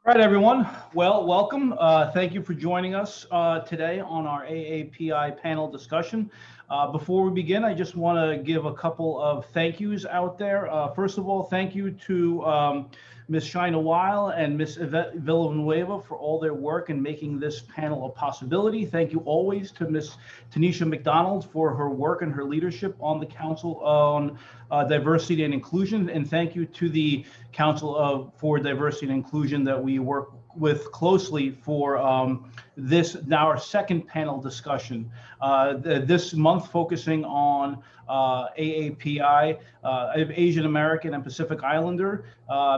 All right, everyone. Well, welcome. Thank you for joining us today on our AAPI panel discussion. Before we begin, I just want to give a couple of thank yous out there. First of all, thank you to Ms. Shina Weil and Ms. Yvette Villanueva for all their work in making this panel a possibility. Thank you always to Ms. Tanisha McDonald for her work and her leadership on the Council on Diversity and Inclusion. And thank you to the Council for Diversity and Inclusion that we work with closely for this, now our second panel discussion. This month focusing on AAPI, Asian American and Pacific Islander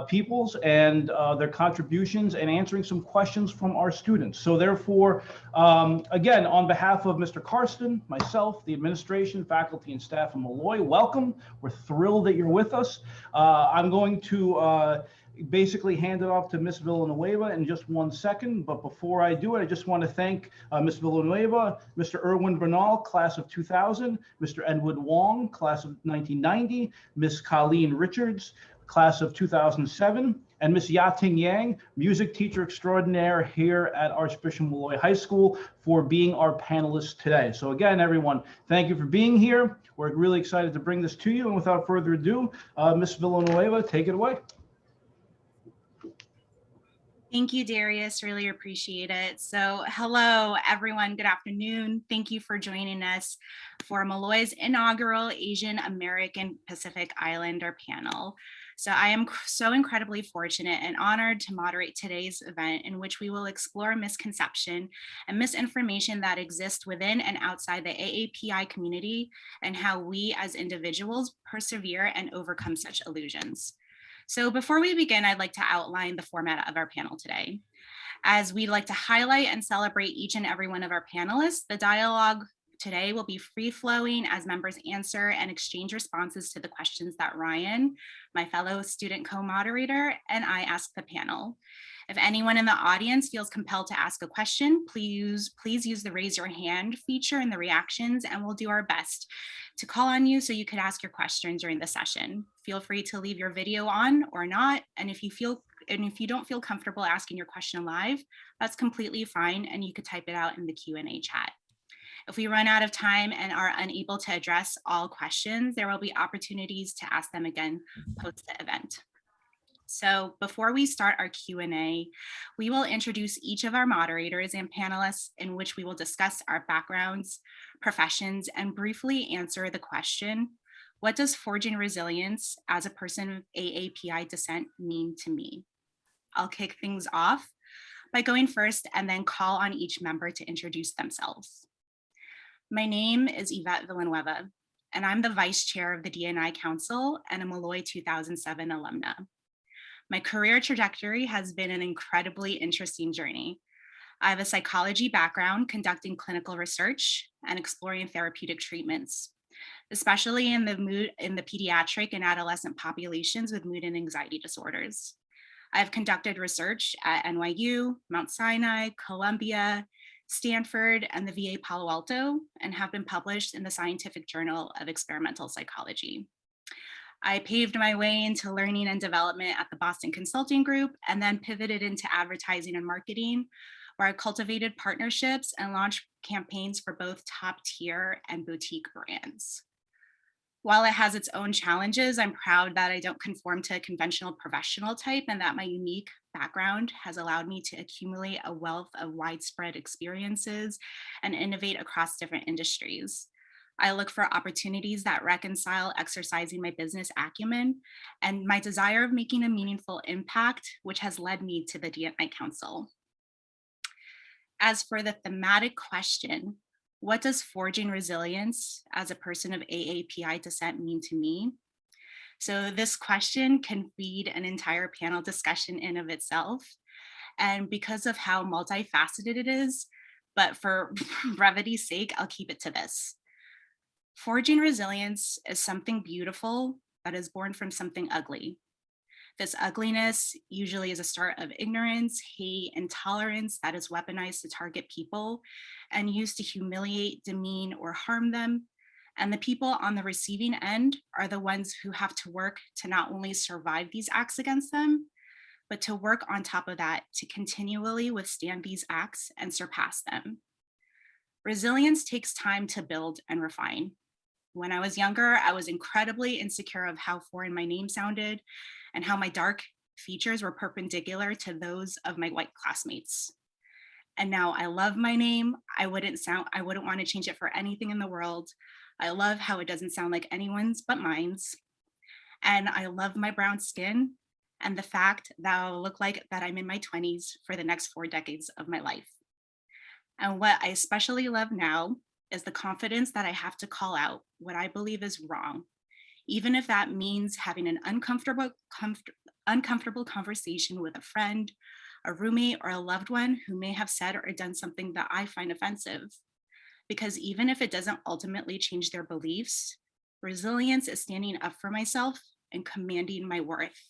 peoples and their contributions, and answering some questions from our students. So therefore, again, on behalf of Mr. Karsten, myself, the administration, faculty, and staff of Molloy, welcome. We're thrilled that you're with us. I'm going to basically hand it off to Ms. Villanueva in just 1 second. But before I do it, I just want to thank Ms. Villanueva, Mr. Erwin Bernal, class of 2000, Mr. Edwin Wong, class of 1990, Ms. Colleen Richards, class of 2007, and Ms. Ya-Ting, music teacher extraordinaire here at Archbishop Molloy High School, for being our panelists today. So again, everyone, thank you for being here. We're really excited to bring this to you. And without further ado, Ms. Villanueva, take it away. Thank you, Darius. Really appreciate it. So hello, everyone. Good afternoon. Thank you for joining us for Molloy's inaugural Asian American Pacific Islander panel. So I am so incredibly fortunate and honored to moderate today's event, in which we will explore misconception and misinformation that exists within and outside the AAPI community, and how we as individuals persevere and overcome such illusions. So before we begin, I'd like to outline the format of our panel today. As we'd like to highlight and celebrate each and every one of our panelists, the dialogue today will be free-flowing as members answer and exchange responses to the questions that Ryan, my fellow student co-moderator, and I ask the panel. If anyone in the audience feels compelled to ask a question, please use the raise your hand feature in the reactions, and we'll do our best to call on you so you could ask your question during the session. Feel free to leave your video on or not, and if you don't feel comfortable asking your question live, that's completely fine, and you could type it out in the Q&A chat. If we run out of time and are unable to address all questions, there will be opportunities to ask them again post the event. So before we start our Q&A, we will introduce each of our moderators and panelists, in which we will discuss our backgrounds, professions, and briefly answer the question, what does forging resilience as a person of AAPI descent mean to me? I'll kick things off by going first and then call on each member to introduce themselves. My name is Yvette Villanueva, and I'm the Vice Chair of the D&I Council and a Molloy 2007 alumna. My career trajectory has been an incredibly interesting journey. I have a psychology background, conducting clinical research and exploring therapeutic treatments, especially in the pediatric and adolescent populations with mood and anxiety disorders. I've conducted research at NYU, Mount Sinai, Columbia, Stanford, and the VA Palo Alto, and have been published in the Scientific Journal of Experimental Psychology. I paved my way into learning and development at the Boston Consulting Group, and then pivoted into advertising and marketing, where I cultivated partnerships and launched campaigns for both top tier and boutique brands. While it has its own challenges, I'm proud that I don't conform to a conventional professional type, and that my unique background has allowed me to accumulate a wealth of widespread experiences and innovate across different industries. I look for opportunities that reconcile exercising my business acumen and my desire of making a meaningful impact, which has led me to the D&I Council. As for the thematic question, what does forging resilience as a person of AAPI descent mean to me? So this question can feed an entire panel discussion in of itself. And because of how multifaceted it is, but for brevity's sake, I'll keep it to this. Forging resilience is something beautiful that is born from something ugly. This ugliness usually is a start of ignorance, hate, intolerance that is weaponized to target people and used to humiliate, demean, or harm them. And the people on the receiving end are the ones who have to work to not only survive these acts against them, but to work on top of that to continually withstand these acts and surpass them. Resilience takes time to build and refine. When I was younger, I was incredibly insecure of how foreign my name sounded and how my dark features were perpendicular to those of my white classmates. And now I love my name. I wouldn't want to change it for anything in the world. I love how it doesn't sound like anyone's but mine's. And I love my brown skin and the fact that I'll look like that I'm in my 20s for the next 4 decades of my life. And what I especially love now is the confidence that I have to call out what I believe is wrong, even if that means having an uncomfortable conversation with a friend, a roommate, or a loved one who may have said or done something that I find offensive. Because even if it doesn't ultimately change their beliefs, resilience is standing up for myself and commanding my worth.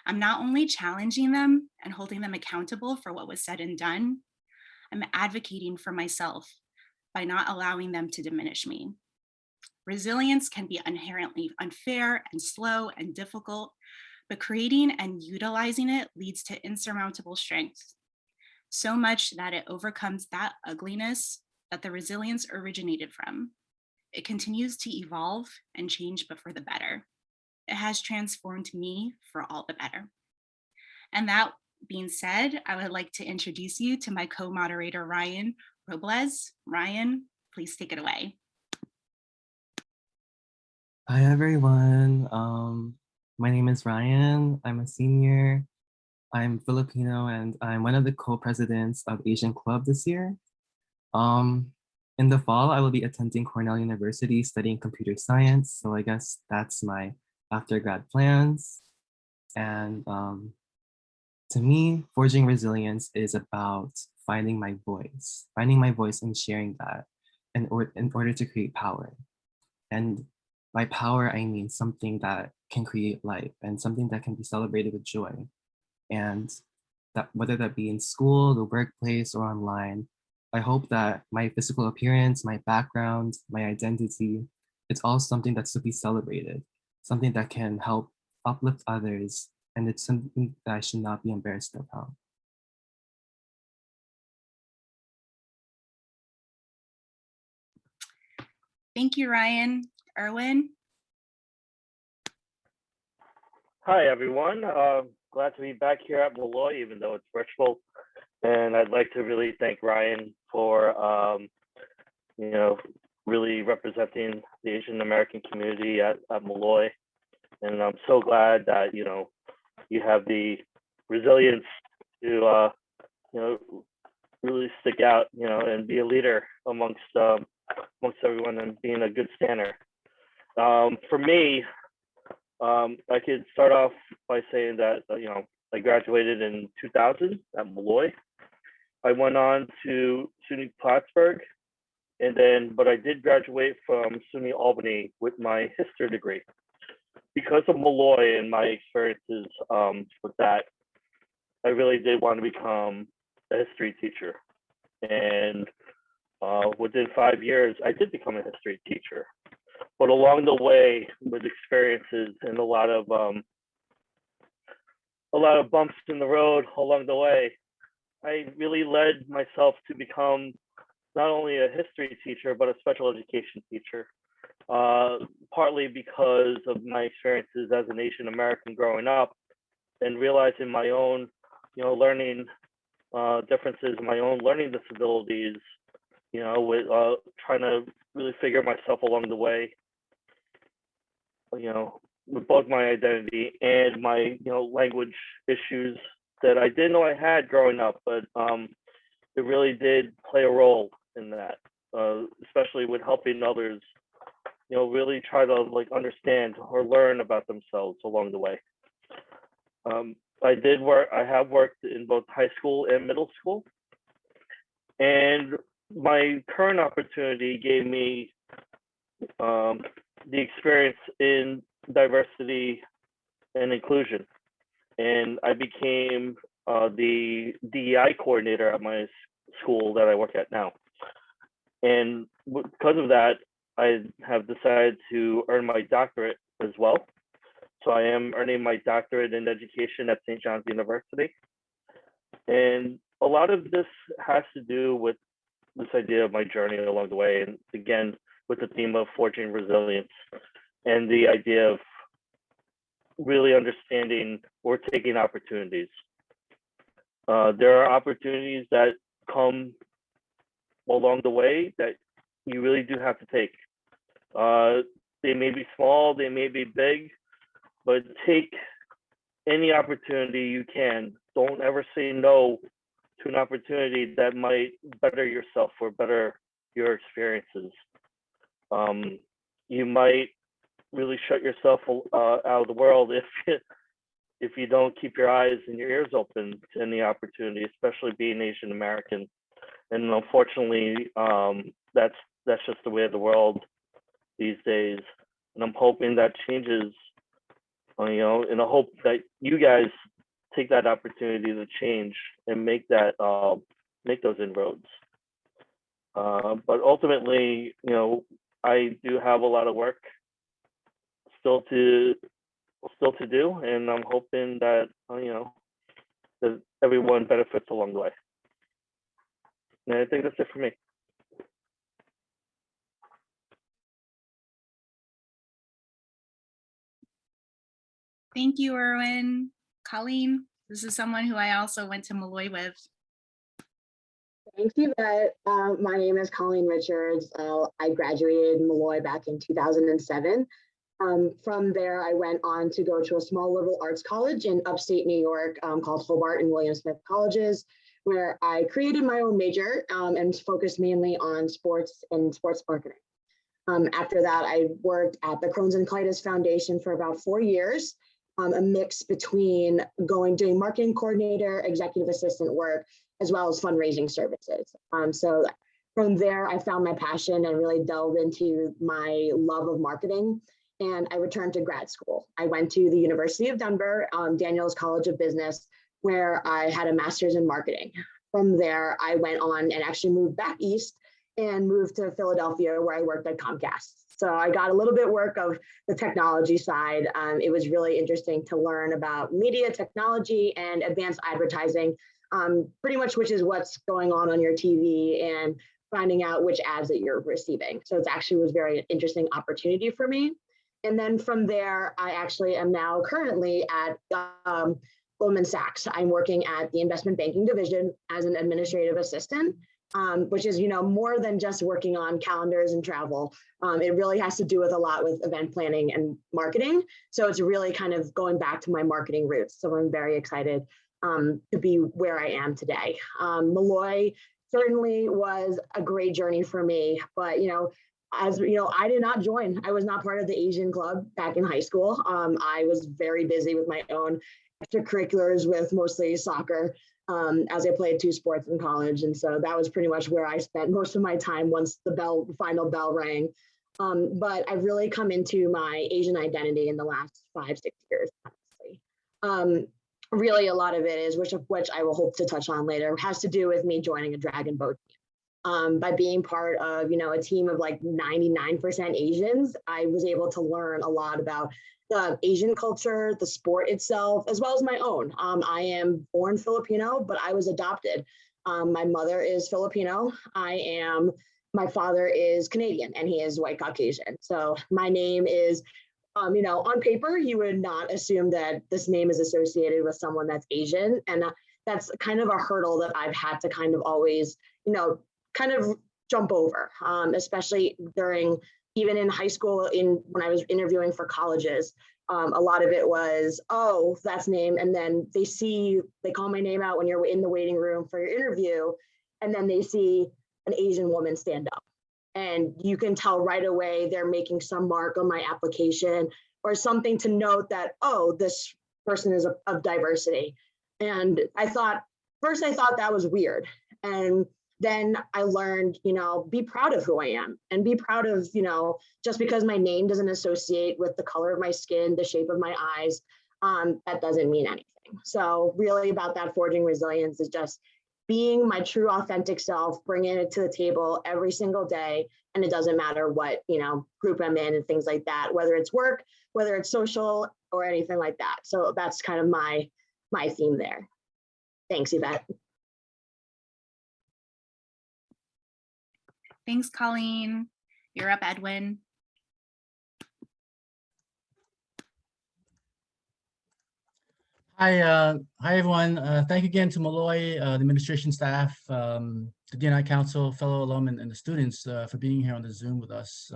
I'm not only challenging them and holding them accountable for what was said and done, I'm advocating for myself by not allowing them to diminish me. Resilience can be inherently unfair and slow and difficult, but creating and utilizing it leads to insurmountable strength. So much that it overcomes that ugliness that the resilience originated from. It continues to evolve and change, but for the better. It has transformed me for all the better. And that being said, I would like to introduce you to my co-moderator, Ryan Robles. Ryan, please take it away. Hi, everyone. My name is Ryan. I'm a senior. I'm Filipino, and I'm one of the co-presidents of Asian Club this year. In the fall, I will be attending Cornell University studying computer science. So I guess that's my after grad plans. And to me, forging resilience is about finding my voice and sharing that in order to create power. And by power, I mean something that can create life and something that can be celebrated with joy. And that whether that be in school, the workplace, or online, I hope that my physical appearance, my background, my identity, it's all something that's to be celebrated, something that can help uplift others, and it's something that I should not be embarrassed about. Thank you, Ryan. Erwin? Hi, everyone. Glad to be back here at Molloy, even though it's virtual. And I'd like to really thank Ryan for, really representing the Asian American community at Molloy. And I'm so glad that, you have the resilience to, really stick out, and be a leader amongst everyone and being a good stander. For me, I could start off by saying that, I graduated in 2000 at Molloy. I went on to SUNY Plattsburgh, but I did graduate from SUNY Albany with my history degree. Because of Molloy and my experiences with that, I really did want to become a history teacher. And within 5 years, I did become a history teacher. But along the way, with experiences and a lot of bumps in the road along the way, I really led myself to become not only a history teacher, but a special education teacher. Partly because of my experiences as an Asian American growing up and realizing my own, learning differences, my own learning disabilities, with trying to really figure myself along the way, with both my identity and my, language issues that I didn't know I had growing up, but it really did play a role in that, especially with helping others, really try to understand or learn about themselves along the way. I have worked in both high school and middle school, and my current opportunity gave me the experience in diversity and inclusion. And I became the DEI coordinator at my school that I work at now. And because of that, I have decided to earn my doctorate as well. So I am earning my doctorate in education at St. John's University. And a lot of this has to do with this idea of my journey along the way. And again, with the theme of forging resilience and the idea of really understanding or taking opportunities. There are opportunities that come along the way that you really do have to take. They may be small, they may be big, but take any opportunity you can. Don't ever say no to an opportunity that might better yourself or better your experiences. You might really shut yourself out of the world if you don't keep your eyes and your ears open to any opportunity, especially being Asian American. And unfortunately, that's just the way of the world these days. And I'm hoping that changes, and I hope that you guys take that opportunity to change and make those inroads. But ultimately, I do have a lot of work still to do, and I'm hoping that that everyone benefits along the way. And I think that's it for me. Thank you, Erwin. Colleen, this is someone who I also went to Molloy with. Thanks, Yvette. My name is Colleen Richards. I graduated Molloy back in 2007. From there, I went on to go to a small liberal arts college in upstate New York called Hobart and William Smith Colleges, where I created my own major and focused mainly on sports and sports marketing. After that, I worked at the Crohn's and Colitis Foundation for about 4 years, a mix between doing marketing coordinator, executive assistant work, as well as fundraising services. So from there, I found my passion and really delved into my love of marketing. And I returned to grad school. I went to the University of Denver, Daniels College of Business, where I had a master's in marketing. From there, I went on and actually moved back east and moved to Philadelphia, where I worked at Comcast. So I got a little bit work of the technology side. It was really interesting to learn about media technology and advanced advertising, pretty much which is what's going on your TV and finding out which ads that you're receiving. So it actually was a very interesting opportunity for me. And then from there, I actually am now currently at Goldman Sachs. I'm working at the investment banking division as an administrative assistant, which is, more than just working on calendars and travel. It really has to do with a lot with event planning and marketing. So it's really kind of going back to my marketing roots. So I'm very excited to be where I am today. Molloy certainly was a great journey for me, but as I did not join. I was not part of the Asian club back in high school. I was very busy with my own extracurriculars with mostly soccer, as I played 2 sports in college. And so that was pretty much where I spent most of my time once the final bell rang. But I've really come into my Asian identity in the last 5-6 years, honestly. Really, a lot of it is, which I will hope to touch on later, has to do with me joining a dragon boat team. By being part of, a team of like 99% Asians, I was able to learn a lot about the Asian culture, the sport itself, as well as my own. I am born Filipino, but I was adopted. My mother is Filipino. My father is Canadian, and he is white Caucasian. So my name is, on paper, you would not assume that this name is associated with someone that's Asian. And that's kind of a hurdle that I've had to kind of always, kind of jump over, especially even in high school, when I was interviewing for colleges. A lot of it was, oh, that's name. And then they call my name out when you're in the waiting room for your interview. And then they see an Asian woman stand up. And you can tell right away they're making some mark on my application or something to note that, oh, this person is of diversity. And first I thought that was weird. And then I learned, be proud of who I am and be proud of, just because my name doesn't associate with the color of my skin, the shape of my eyes, that doesn't mean anything. So really about that forging resilience is just being my true authentic self, bringing it to the table every single day. And it doesn't matter what, group I'm in and things like that, whether it's work, whether it's social or anything like that. So that's kind of my theme there. Thanks, Yvette. Thanks, Colleen. You're up, Edwin. Hi everyone. Thank you again to Molloy, the administration staff, the DNI Council, fellow alum, and the students for being here on the Zoom with us.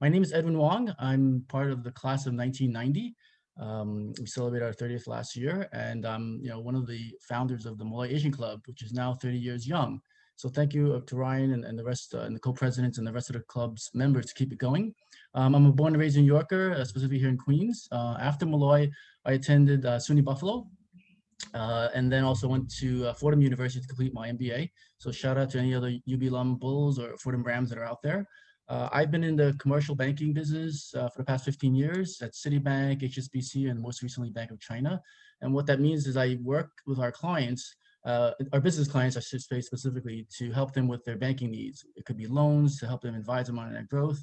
My name is Edwin Wong. I'm part of the class of 1990. We celebrated our 30th last year, and I'm one of the founders of the Molloy Asian Club, which is now 30 years young. So thank you to Ryan and the rest, and the co-presidents and the rest of the club's members to keep it going. I'm a born and raised New Yorker, specifically here in Queens. After Molloy, I attended SUNY Buffalo, and then also went to Fordham University to complete my MBA. So shout out to any other UB alum Bulls or Fordham Rams that are out there. I've been in the commercial banking business for the past 15 years at Citibank, HSBC, and most recently Bank of China. And what that means is I work with our clients, our business clients, I should say specifically, to help them with their banking needs. It could be loans to help them advise them on their growth,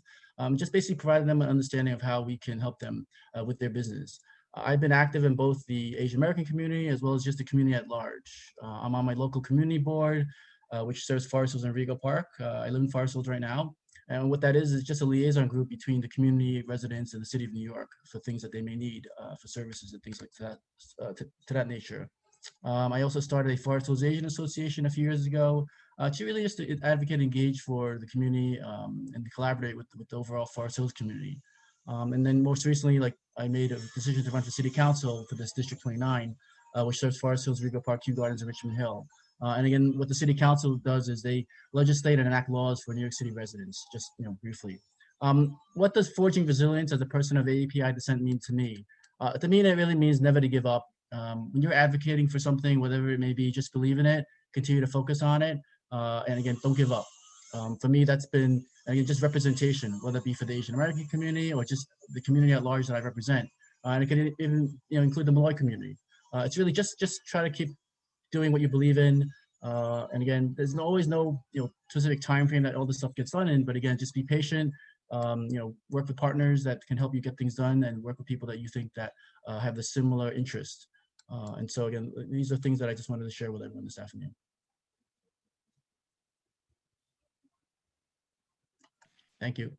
just basically providing them an understanding of how we can help them with their business. I've been active in both the Asian American community as well as just the community at large. I'm on my local community board, which serves Forest Hills and Rego Park. I live in Forest Hills right now. And what that is just a liaison group between the community residents and the city of New York for things that they may need for services and things like that, to that nature. I also started a Forest Hills Asian Association a few years ago to really just to advocate and engage for the community and to collaborate with the overall Forest Hills community. And then most recently, like I made a decision to run for city council for this District 29, which serves Forest Hills, Rego Park, Kew Gardens, and Richmond Hill. And again, what the city council does is they legislate and enact laws for New York City residents, just briefly. What does forging resilience as a person of AAPI descent mean to me? To me, it really means never to give up. When you're advocating for something, whatever it may be, just believe in it, continue to focus on it, and again, don't give up. For me, that's been, again, just representation, whether it be for the Asian American community or just the community at large that I represent. And it can even include the Molloy community. It's really just try to keep doing what you believe in. And again, there's always no specific time frame that all this stuff gets done in, but again, just be patient, work with partners that can help you get things done, and work with people that you think that have the similar interest. And so again, these are things that I just wanted to share with everyone this afternoon. Thank you.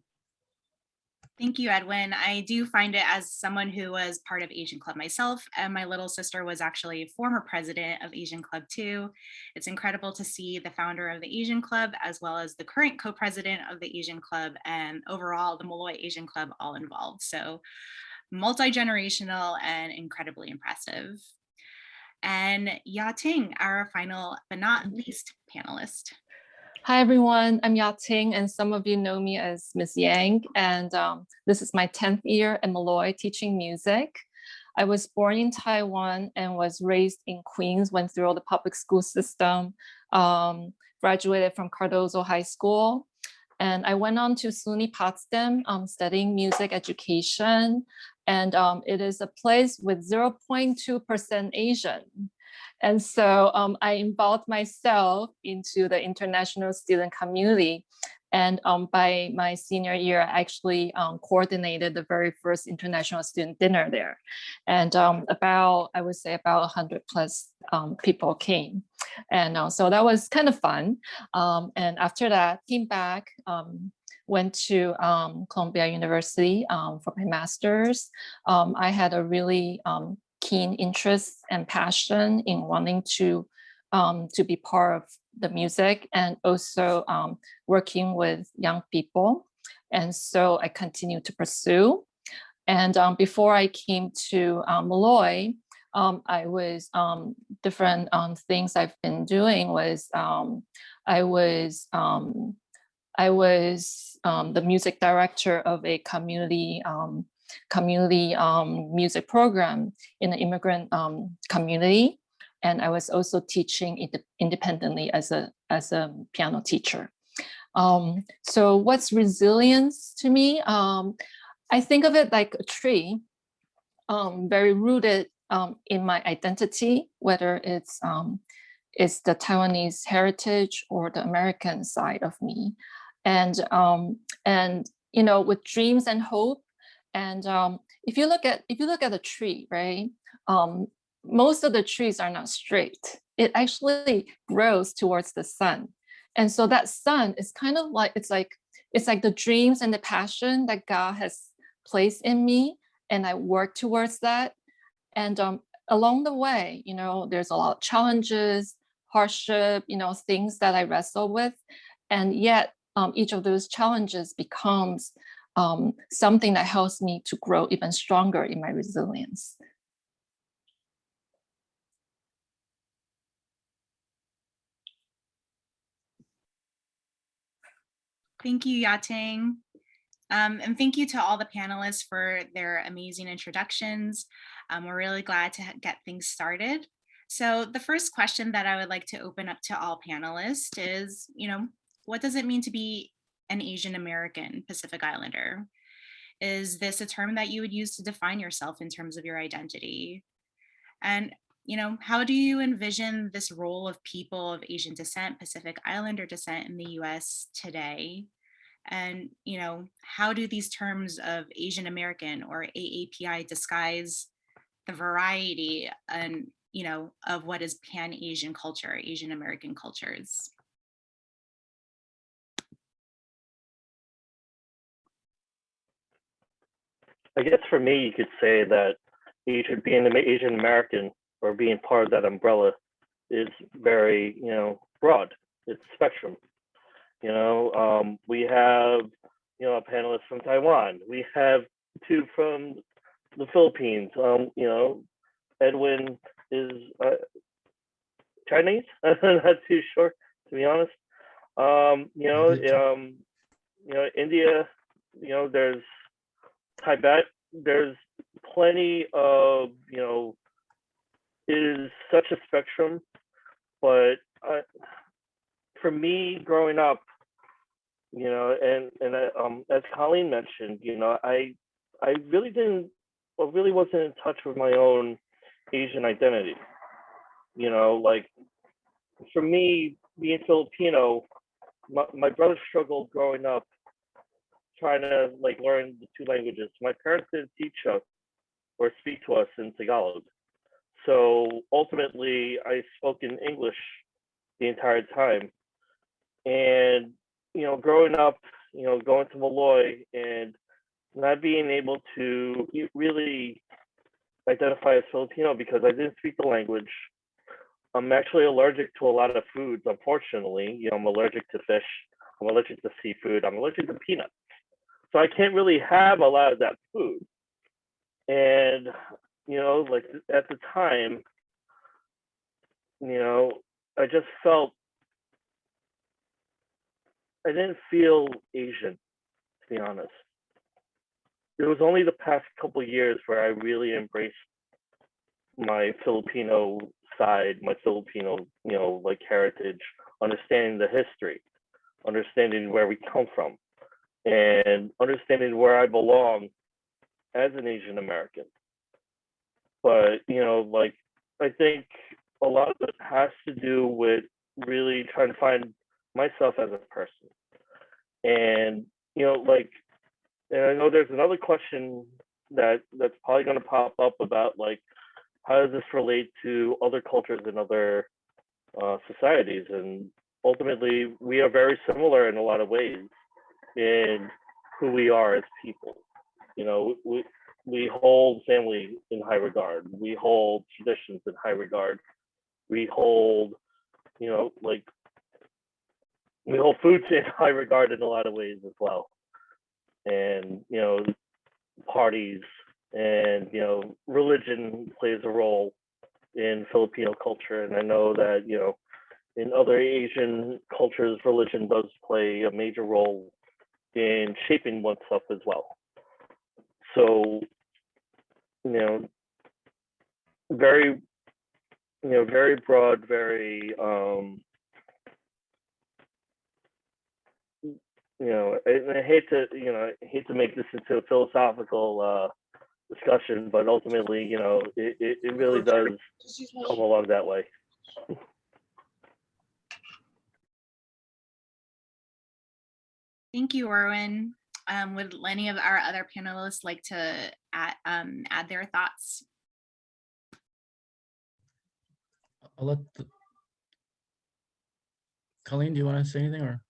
Thank you, Edwin. I do find it, as someone who was part of Asian Club myself, and my little sister was actually a former president of Asian Club too. It's incredible to see the founder of the Asian Club, as well as the current co-president of the Asian Club, and overall the Molloy Asian Club all involved. So multi-generational and incredibly impressive. And Ya-Ting, our final but not least panelist. Hi, everyone. I'm Ya-Ting, and some of you know me as Miss Yang. And this is my 10th year at Molloy teaching music. I was born in Taiwan and was raised in Queens, went through all the public school system, graduated from Cardozo High School. And I went on to SUNY Potsdam studying music education. And it is a place with 0.2% Asian. And so I involved myself into the international student community. And by my senior year, I actually coordinated the very first international student dinner there. And I would say about 100 plus people came. And so that was kind of fun. And after that, came back, went to Columbia University for my master's. I had a really keen interest and passion in wanting to be part of the music and also working with young people. And so I continued to pursue. And before I came to Molloy, I was different things I've been doing was I was the music director of a community music program in the immigrant community, and I was also teaching independently as a piano teacher. So what's resilience to me? I think of it like a tree, very rooted in my identity, whether it's the Taiwanese heritage or the American side of me, and with dreams and hope And if you look at a tree, right, most of the trees are not straight. It actually grows towards the sun. And so that sun is kind of like, it's like the dreams and the passion that God has placed in me, and I work towards that. And along the way, you know, there's a lot of challenges, hardship, you know, things that I wrestle with. And yet each of those challenges becomes something that helps me to grow even stronger in my resilience. Thank you, Ya-Ting. And thank you to all the panelists for their amazing introductions. We're really glad to get things started. So the first question that I would like to open up to all panelists is, you know, what does it mean to be an Asian American Pacific Islander? Is this a term that you would use to define yourself in terms of your identity? And, you know, how do you envision this role of people of Asian descent, Pacific Islander descent in the US today? And, you know, how do these terms of Asian American or AAPI disguise the variety and, you know, of what is Pan-Asian culture, Asian American cultures? I guess for me, you could say that being an Asian American or being part of that umbrella is very, you know, broad. It's spectrum. You know, we have, you know, a panelist from Taiwan. We have two from the Philippines. You know, Edwin is Chinese. I'm not too sure, to be honest. You know, India. You know, there's Tibet. There's plenty of, you know, it is such a spectrum. But for me, growing up, you know, and as Colleen mentioned, you know, I really wasn't in touch with my own Asian identity. You know, like for me, being Filipino, my brother struggled growing up trying to like learn the two languages. My parents didn't teach us or speak to us in Tagalog. So ultimately, I spoke in English the entire time. And, you know, growing up, you know, going to Molloy and not being able to really identify as Filipino because I didn't speak the language. I'm actually allergic to a lot of foods, unfortunately. You know, I'm allergic to fish, I'm allergic to seafood, I'm allergic to peanuts. So I can't really have a lot of that food. And, you know, like at the time, you know, I just felt, I didn't feel Asian, to be honest. It was only the past couple of years where I really embraced my Filipino side, my Filipino, you know, like heritage, understanding the history, understanding where we come from, and understanding where I belong as an Asian American. But, you know, like, I think a lot of it has to do with really trying to find myself as a person. And, you know, like, and I know there's another question that's probably going to pop up about, like, how does this relate to other cultures and other societies? And ultimately, we are very similar in a lot of ways in who we are as people. You know, we hold family in high regard. We hold traditions in high regard. We hold, you know, like, we hold food in high regard in a lot of ways as well. And, you know, parties and, you know, religion plays a role in Filipino culture. And I know that, you know, in other Asian cultures, religion does play a major role in shaping oneself as well. So, you know, very broad, very, you know, I hate to make this into a philosophical discussion, but ultimately, you know, it really does come along that way. Thank you, Erwin. Would any of our other panelists like to add their thoughts? I'll let Colleen, do you want to say anything, or?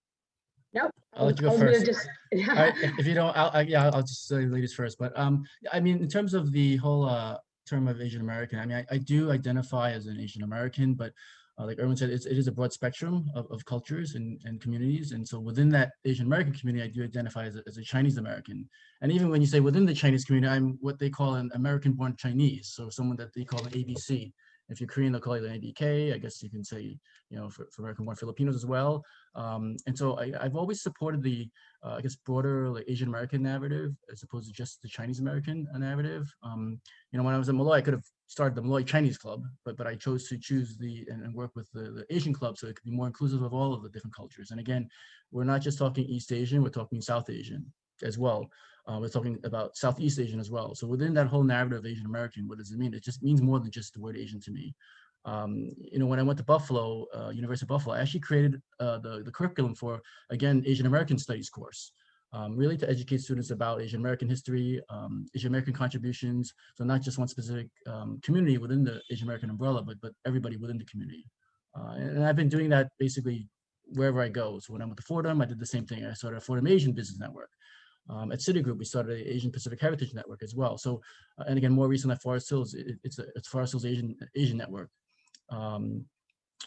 Nope. I'll let you go I was gonna first. just All right, if you don't, I'll just say ladies first. But I mean, in terms of the whole term of Asian American, I mean, I do identify as an Asian American, but like Erwin said, it is a broad spectrum of cultures and communities. And so within that Asian American community, I do identify as a Chinese American. And even when you say within the Chinese community, I'm what they call an American-born Chinese. So someone that they call an ABC. If you're Korean, they'll call it an ABK. I guess you can say, you know, for American-born Filipinos as well. And so I've always supported the, I guess, broader like Asian American narrative as opposed to just the Chinese American narrative. You know, when I was at Molloy, I could have started the Molloy Chinese Club, but I chose to choose and work with the Asian Club so it could be more inclusive of all of the different cultures. And again, we're not just talking East Asian, we're talking South Asian as well. We're talking about Southeast Asian as well. So within that whole narrative of Asian American, what does it mean? It just means more than just the word Asian to me. You know, when I went to Buffalo, University of Buffalo, I actually created the curriculum for, again, Asian American Studies course, really to educate students about Asian American history, Asian American contributions. So not just one specific community within the Asian American umbrella, but everybody within the community. And I've been doing that basically wherever I go. So when I'm with the Fordham, I did the same thing. I started a Fordham Asian Business Network. At Citigroup, we started the Asian Pacific Heritage Network as well. So, and again, more recently at Forest Hills, it's Forest Hills Asian Network. So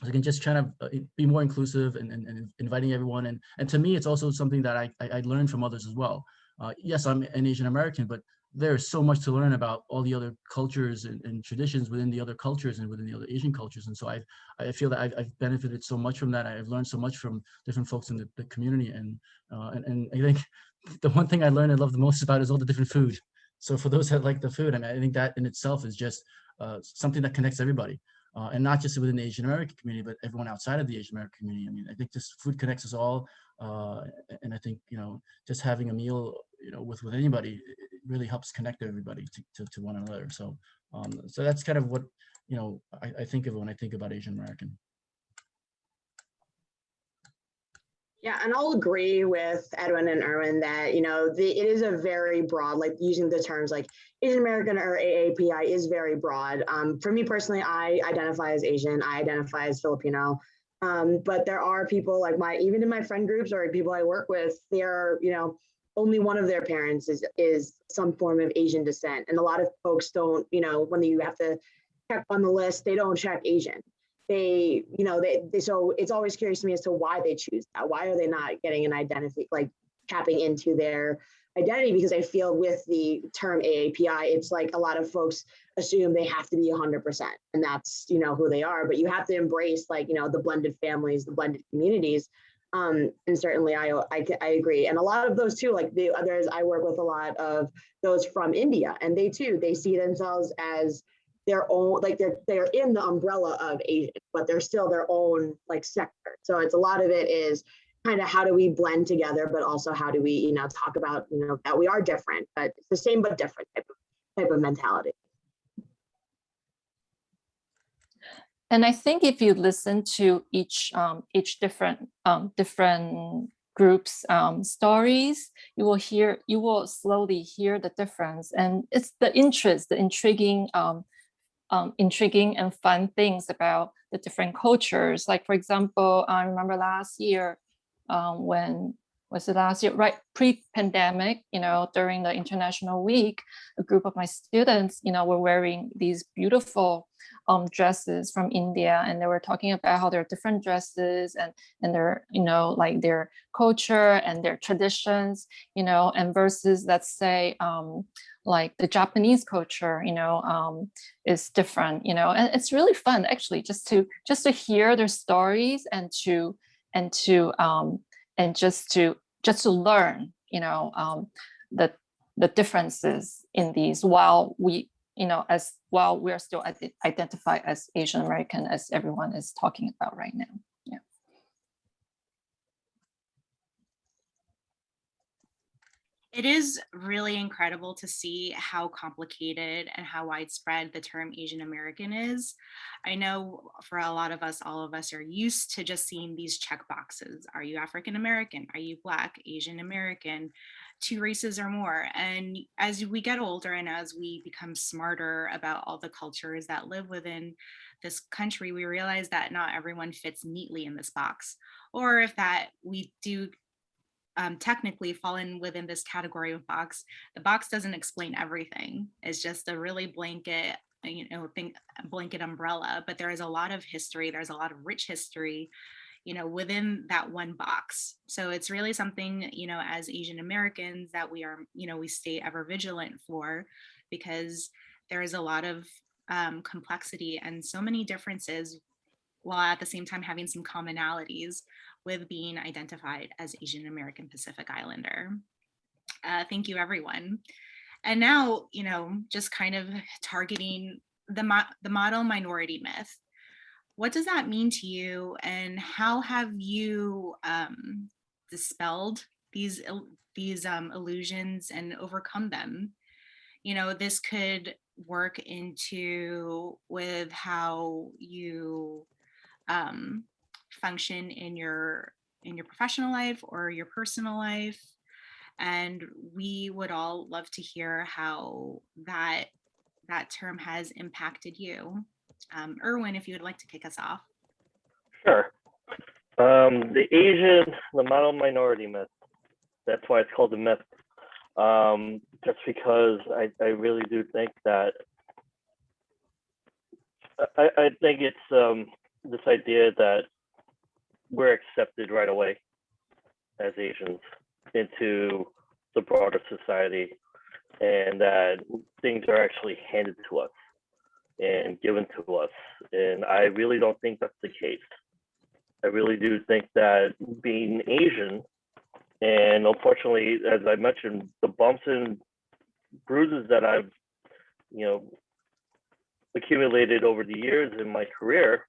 again, just trying to be more inclusive and inviting everyone. And to me, it's also something that I learned from others as well. Yes, I'm an Asian American, but there's so much to learn about all the other cultures and traditions within the other cultures and within the other Asian cultures. And so I feel that I've benefited so much from that. I've learned so much from different folks in the community. And I think the one thing I learned and love the most about is all the different food. So for those that like the food, I mean, I think that in itself is just something that connects everybody. And not just within the Asian American community, but everyone outside of the Asian American community. I mean, I think this food connects us all. And I think, you know, just having a meal, you know, with anybody, it really helps connect everybody to one another. So, so that's kind of what, you know, I think of when I think about Asian American. Yeah, and I'll agree with Edwin and Erwin that, you know, it is a very broad, like using the terms like Asian American or AAPI is very broad. For me personally, I identify as Asian, I identify as Filipino, but there are people like even in my friend groups or people I work with, they're, you know, only one of their parents is some form of Asian descent. And a lot of folks don't, you know, when you have to check on the list, they don't check Asian. They, you know, so it's always curious to me as to why they choose that. Why are they not getting an identity, like tapping into their identity? Because I feel with the term AAPI, it's like a lot of folks assume they have to be 100%, and that's, you know, who they are. But you have to embrace, like, you know, the blended families, the blended communities. And certainly I agree. And a lot of those too, like the others, I work with a lot of those from India, and they see themselves as their own, like they're in the umbrella of Asian, but they're still their own like sector. So it's a lot of it is kind of how do we blend together, but also how do we, you know, talk about, you know, that we are different, but it's the same but different type of mentality. And I think if you listen to each different groups' stories, you will slowly hear the difference, and it's the interest, the intriguing and fun things about the different cultures. Like, for example, I remember last year, right pre-pandemic, you know, during the International Week, a group of my students, you know, were wearing these beautiful dresses from India, and they were talking about how there are different dresses and their, you know, like their culture and their traditions, you know, and versus, let's say, like the Japanese culture, you know, is different, you know, and it's really fun actually just to hear their stories and just to learn, you know, the differences in these while we are still identified as Asian American, as everyone is talking about right now. Yeah. It is really incredible to see how complicated and how widespread the term Asian American is. I know for a lot of us, all of us are used to just seeing these check boxes. Are you African American? Are you Black, Asian American? two races or more. And as we get older and as we become smarter about all the cultures that live within this country, we realize that not everyone fits neatly in this box. Or if that we do technically fall in within this category of box, the box doesn't explain everything. It's just a really blanket, blanket umbrella, but there is a lot of history. There's a lot of rich history, within that one box. So it's really something, as Asian Americans that we are, we stay ever vigilant for, because there is a lot of complexity and so many differences, while at the same time having some commonalities with being identified as Asian American Pacific Islander. Thank you, everyone. And now, just kind of targeting the model minority myth. What does that mean to you, and how have you dispelled these illusions and overcome them? This could work into with how you function in your professional life or your personal life. And we would all love to hear how that term has impacted you. Erwin, if you would like to kick us off. Sure. The model minority myth. That's why it's called the myth. Just because I really do think that I think it's this idea that we're accepted right away as Asians into the broader society, and that things are actually handed to us and given to us. And I really don't think that's the case. I really do think that being Asian, and unfortunately, as I mentioned, the bumps and bruises that I've, accumulated over the years in my career,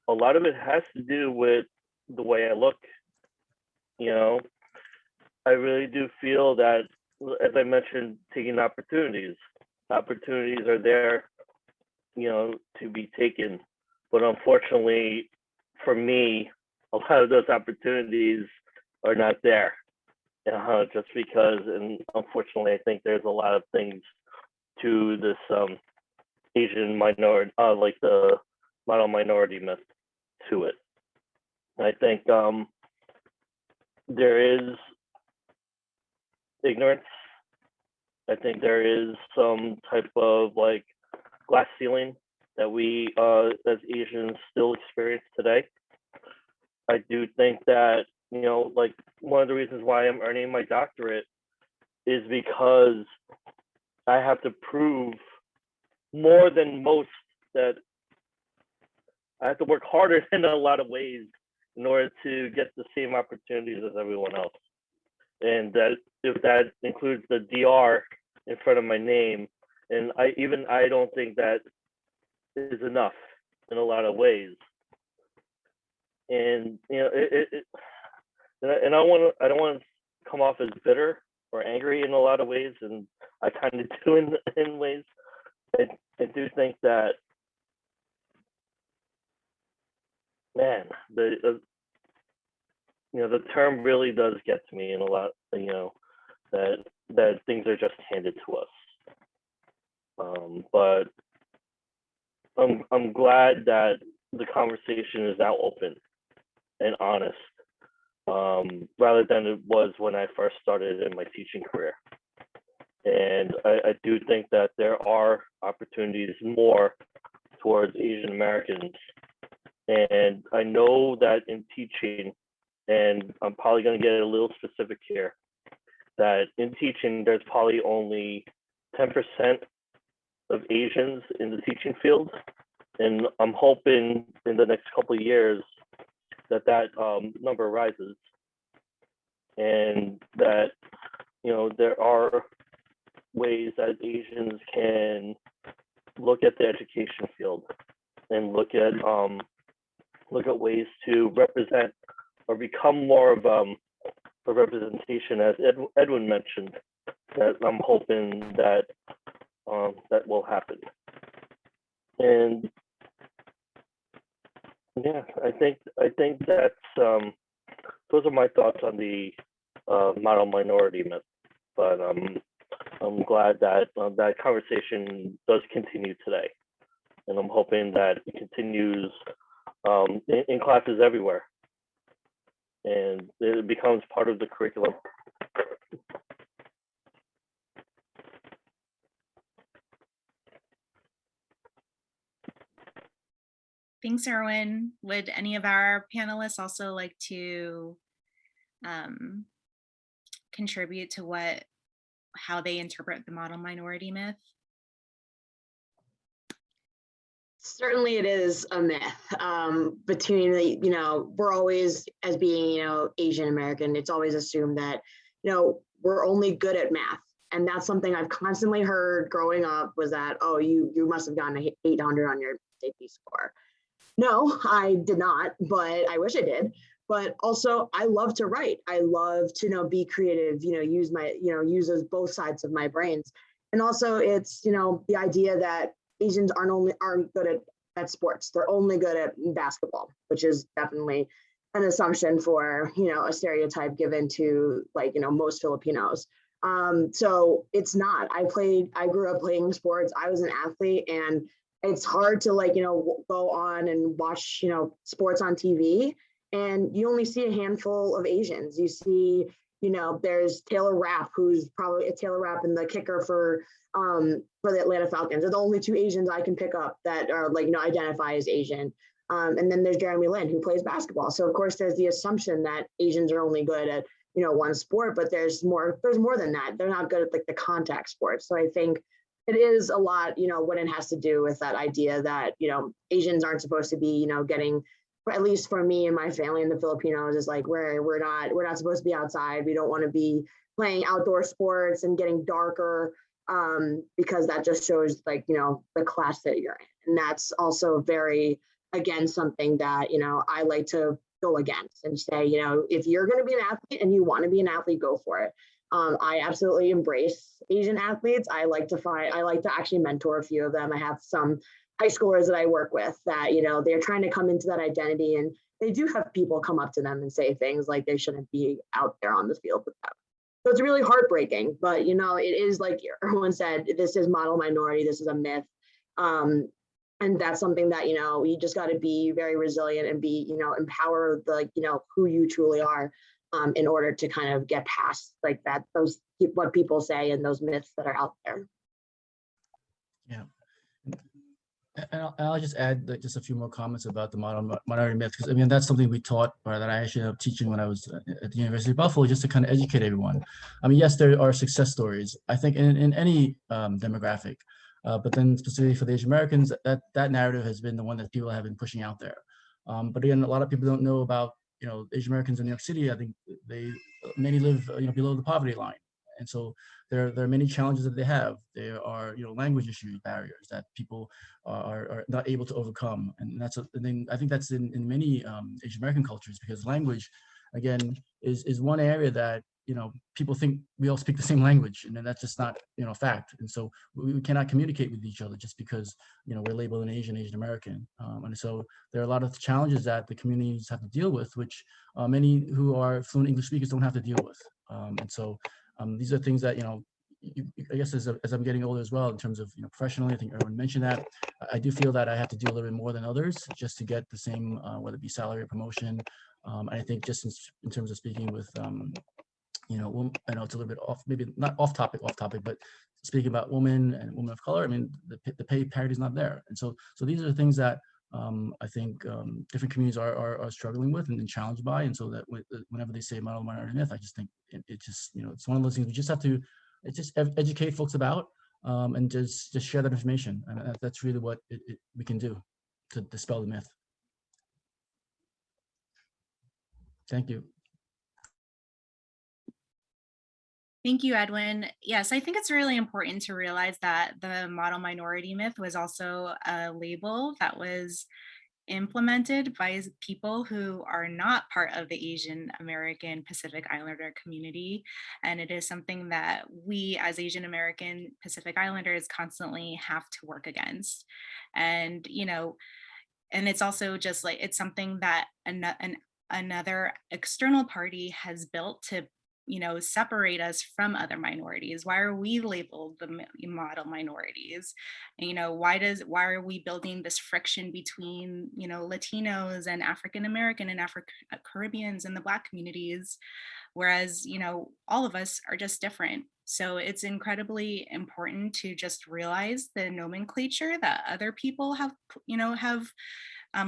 a lot of it has to do with the way I look. I really do feel that, as I mentioned, taking opportunities are there, to be taken. But unfortunately, for me, a lot of those opportunities are not there. Just because, and unfortunately, I think there's a lot of things to this Asian minority, like the model minority myth to it. I think there is ignorance. I think there is some type of like glass ceiling that we as Asians still experience today. I do think that, like one of the reasons why I'm earning my doctorate is because I have to prove more than most that I have to work harder in a lot of ways in order to get the same opportunities as everyone else. And that if that includes the DR in front of my name, and I don't think that is enough in a lot of ways. And and I don't want to come off as bitter or angry in a lot of ways, and I kind of do in ways. I do think that, man, the term really does get to me in a lot. That things are just handed to us. But I'm glad that the conversation is now open and honest, rather than it was when I first started in my teaching career. And I do think that there are opportunities more towards Asian Americans. And I know that in teaching, and I'm probably going to get a little specific here, that in teaching, there's probably only 10% of Asians in the teaching field. And I'm hoping in the next couple of years that number rises, and that, there are ways that Asians can look at the education field and look at ways to represent or become more of a representation, as Edwin mentioned, that I'm hoping that that will happen. And yeah, I think that's those are my thoughts on the model minority myth. but I'm glad that that conversation does continue today, and I'm hoping that it continues in classes everywhere, and it becomes part of the curriculum. Thanks, Erwin. Would any of our panelists also like to contribute to how they interpret the model minority myth? Certainly it is a myth. Between we're always, as being, Asian American, it's always assumed that, we're only good at math. And that's something I've constantly heard growing up, was that, oh, you must have gotten an 800 on your AP score. No, I did not, but I wish I did. But also, I love to write. I love to, be creative, use those both sides of my brains. And also it's, the idea that Asians aren't good at sports. They're only good at basketball, which is definitely an assumption for, a stereotype given to most Filipinos. So it's not. I grew up playing sports. I was an athlete, and it's hard to go on and watch, sports on TV, and you only see a handful of Asians. You see, there's Taylor Rapp, who's probably Taylor Rapp and the kicker for the Atlanta Falcons. They're the only two Asians I can pick up that are identify as Asian. And then there's Jeremy Lin, who plays basketball. So of course there's the assumption that Asians are only good at, one sport, but there's more than that. They're not good at the contact sports. So I think it is a lot, what it has to do with that idea that, Asians aren't supposed to be, getting, at least for me and my family and the Filipinos, is we're not supposed to be outside. We don't want to be playing outdoor sports and getting darker, because that just shows the class that you're in. And that's also very, again, something that, I like to go against and say, if you're going to be an athlete and you want to be an athlete, go for it. I absolutely embrace Asian athletes. I like to actually mentor a few of them. I have some high schoolers that I work with that, they're trying to come into that identity, and they do have people come up to them and say things like they shouldn't be out there on the field with them. So it's really heartbreaking, but it is, like everyone said, this is model minority, this is a myth. And that's something that, you just got to be very resilient and be, empower who you truly are, in order to kind of get past what people say and those myths that are out there. Yeah. And I'll just add just a few more comments about the model minority myth, because that's something we taught, or that I actually ended up teaching when I was at the University of Buffalo, just to kind of educate everyone. Yes, there are success stories, I think, in any demographic, but then specifically for the Asian Americans, that narrative has been the one that people have been pushing out there. But again, a lot of people don't know about Asian Americans in New York City. I think many live below the poverty line. And so there are many challenges that they have. There are language issues, barriers that people are not able to overcome, and I think that's in many Asian American cultures, because language, again, is one area that people think we all speak the same language, and then that's just not fact. And so we cannot communicate with each other just because we're labeled an Asian American. And so there are a lot of challenges that the communities have to deal with, which many who are fluent English speakers don't have to deal with. And so these are things that I guess as I'm getting older as well, in terms of professionally, I think Erwin mentioned that, I do feel that I have to do a little bit more than others just to get the same, whether it be salary or promotion. And I think just in terms of speaking with I know it's a little bit off, maybe not off topic, but speaking about women and women of color, the pay parity is not there. And so these are the things that I think different communities are struggling with and challenged by. And so that whenever they say model minority myth, I just think it just, it's one of those things we just have to educate folks about, and just share that information. And that's really what we can do to dispel the myth. Thank you. Thank you, Edwin. Yes, I think it's really important to realize that the model minority myth was also a label that was implemented by people who are not part of the Asian American Pacific Islander community. And it is something that we as Asian American Pacific Islanders constantly have to work against. And, and it's also just it's something that another external party has built to separate us from other minorities? Why are we labeled the model minorities? And, why are we building this friction between, Latinos and African American and Caribbeans and the Black communities? Whereas, all of us are just different. So it's incredibly important to just realize the nomenclature that other people have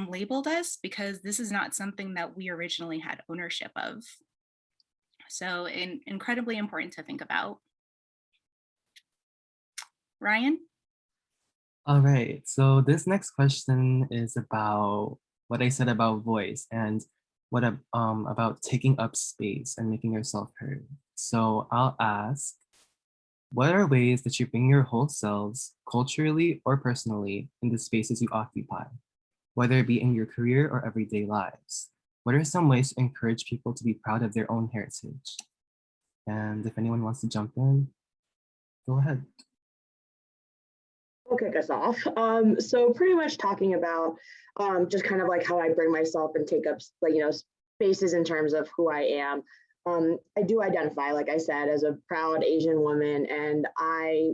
labeled us, because this is not something that we originally had ownership of. So incredibly important to think about. Ryan? All right, so this next question is about what I said about voice and what about taking up space and making yourself heard. So I'll ask, what are ways that you bring your whole selves, culturally or personally, in the spaces you occupy, whether it be in your career or everyday lives? What are some ways to encourage people to be proud of their own heritage? And if anyone wants to jump in, go ahead. I'll kick us off. So pretty much talking about just kind of like how I bring myself and take up spaces in terms of who I am. I do identify, like I said, as a proud Asian woman, and I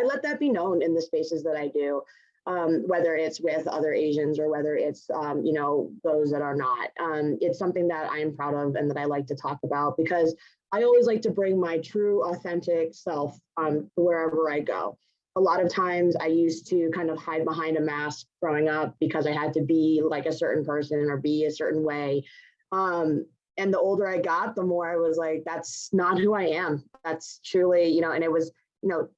let that be known in the spaces that I do, whether it's with other Asians or whether it's those that are not. It's something that I am proud of and that I like to talk about, because I always like to bring my true, authentic self wherever I go. A lot of times I used to kind of hide behind a mask growing up because I had to be like a certain person or be a certain way. And the older I got, the more I was like, that's not who I am. That's truly, and it was,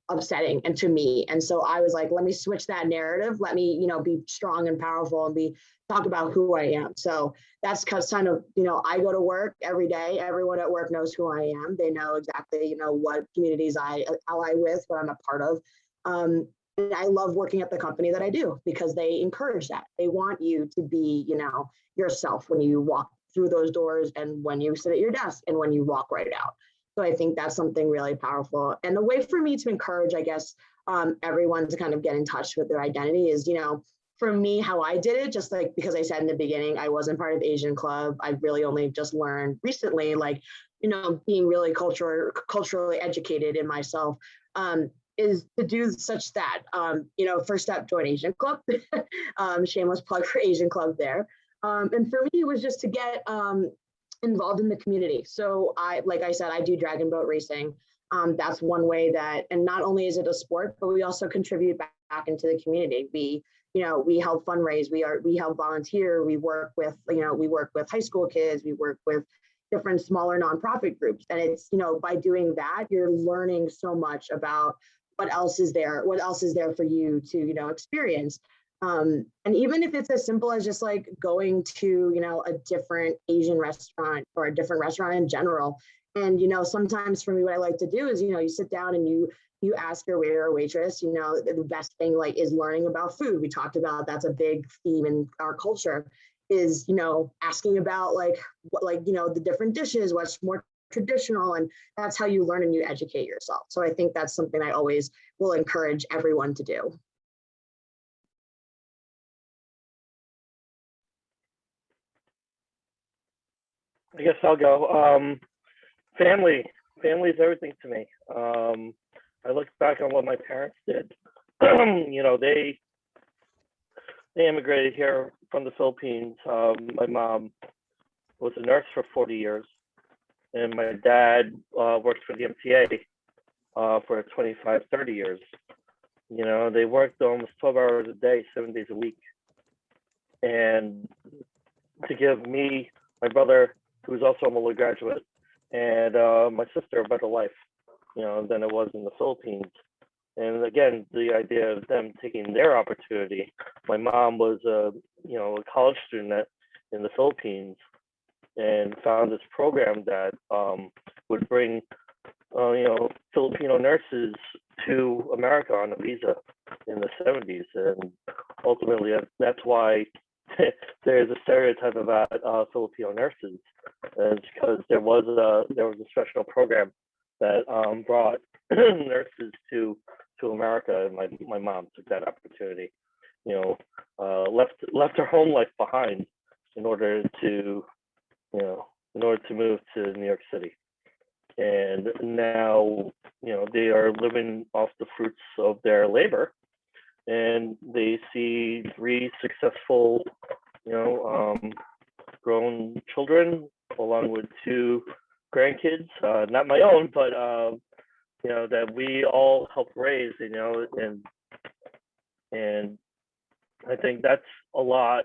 upsetting and to me. And so I was like, let me switch that narrative. Let me, be strong and powerful and talk about who I am. So that's kind of, I go to work every day. Everyone at work knows who I am. They know exactly, what communities I ally with, what I'm a part of. And I love working at the company that I do, because they encourage that. They want you to be, yourself when you walk through those doors and when you sit at your desk and when you walk right out. So I think that's something really powerful. And the way for me to encourage, I guess, everyone to kind of get in touch with their identity is, for me, how I did it, just like, because I said in the beginning, I wasn't part of the Asian Club. I really only just learned recently, being really culturally educated in myself, is to do such that, first step, join Asian Club, shameless plug for Asian Club there. And for me, it was just to get involved in the community. So like I said, I do dragon boat racing. That's one way that, and not only is it a sport, but we also contribute back into the community. We help fundraise, we help volunteer, we work with high school kids, we work with different smaller nonprofit groups. And it's, by doing that, you're learning so much about what else is there for you to, experience. And even if it's as simple as just like going to, a different Asian restaurant or a different restaurant in general. And, sometimes for me, what I like to do is, you sit down and you ask your waiter or waitress, the best thing is learning about food. We talked about that's a big theme in our culture is, asking about the different dishes, what's more traditional, and that's how you learn and you educate yourself. So I think that's something I always will encourage everyone to do. I guess I'll go. Family is everything to me. I look back on what my parents did. They immigrated here from the Philippines. My mom was a nurse for 40 years, and my dad worked for the MTA for 25, 30 years. They worked almost 12 hours a day, 7 days a week. And to give me, my brother, who's also a Molloy graduate, and my sister a better life, than it was in the Philippines. And again, the idea of them taking their opportunity. My mom was a college student in the Philippines, and found this program that would bring Filipino nurses to America on a visa in the 70s. And ultimately, that's why there's a stereotype about Filipino nurses. And it's because there was a special program that brought nurses to America, and my mom took that opportunity. Left her home life behind in order to move to New York City. and now, they are living off the fruits of their labor, and they see 3 successful, grown children, along with 2 grandkids, not my own, but that we all helped raise, and I think that's a lot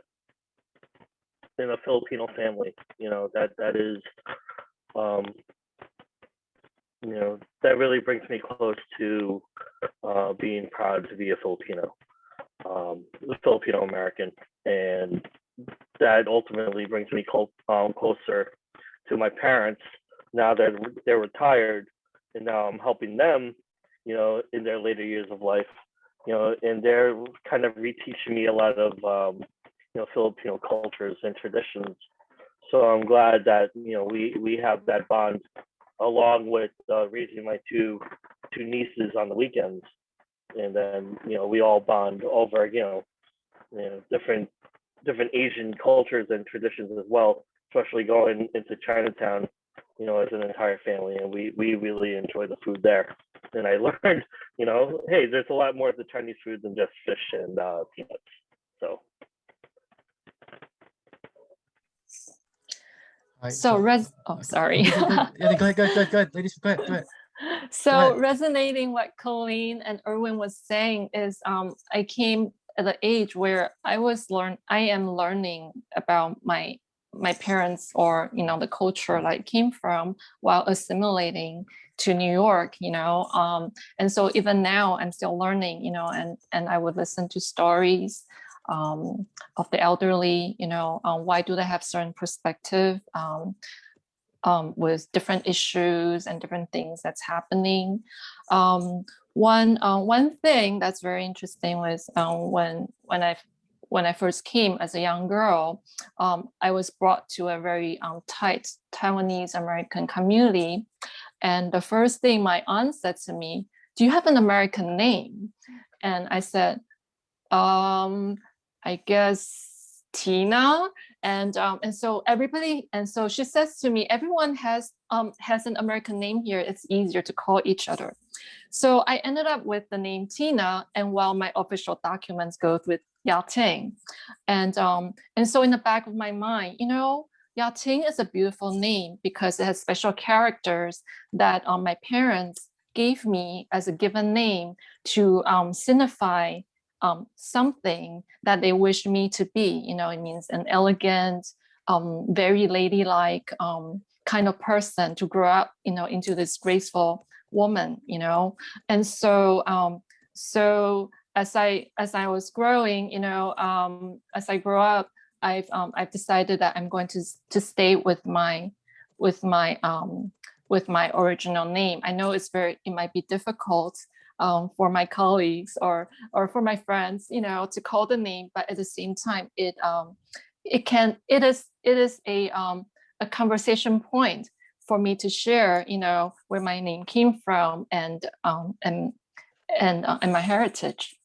in a Filipino family, that is, that really brings me close to being proud to be a Filipino, Filipino American, and that ultimately brings me closer to my parents now that they're retired, and now I'm helping them, in their later years of life, and they're kind of reteaching me a lot of, Filipino cultures and traditions. So I'm glad that, we have that bond, along with raising my two nieces on the weekends, and then we all bond over different Asian cultures and traditions as well, especially going into Chinatown, as an entire family, and we really enjoy the food there. And I learned, hey, there's a lot more to Chinese food than just fish and peanuts. So. Sorry. Yeah, go ahead, ladies, go ahead. So resonating what Colleen and Erwin was saying is, I came at the age where I am learning about my parents, or the culture that I came from, while assimilating to New York, and so even now I'm still learning, and I would listen to stories of the elderly, why do they have certain perspective with different issues and different things that's happening. One thing that's very interesting was when I first came as a young girl, I was brought to a very tight Taiwanese American community, and the first thing my aunt said to me, "Do you have an American name?" And I said, I guess Tina, and so everybody, and so she says to me, everyone has an American name here. It's easier to call each other. So I ended up with the name Tina, and while my official documents go with Ya-Ting, and so in the back of my mind, Ya-Ting is a beautiful name because it has special characters that my parents gave me as a given name to signify something that they wished me to be. It means an elegant, very ladylike kind of person to grow up, into this graceful woman, And so, so as I was growing, as I grow up, I've decided that I'm going to stay with my original name. I know it might be difficult for my colleagues or for my friends, to call the name, but at the same time, it is a conversation point for me to share, where my name came from and my heritage.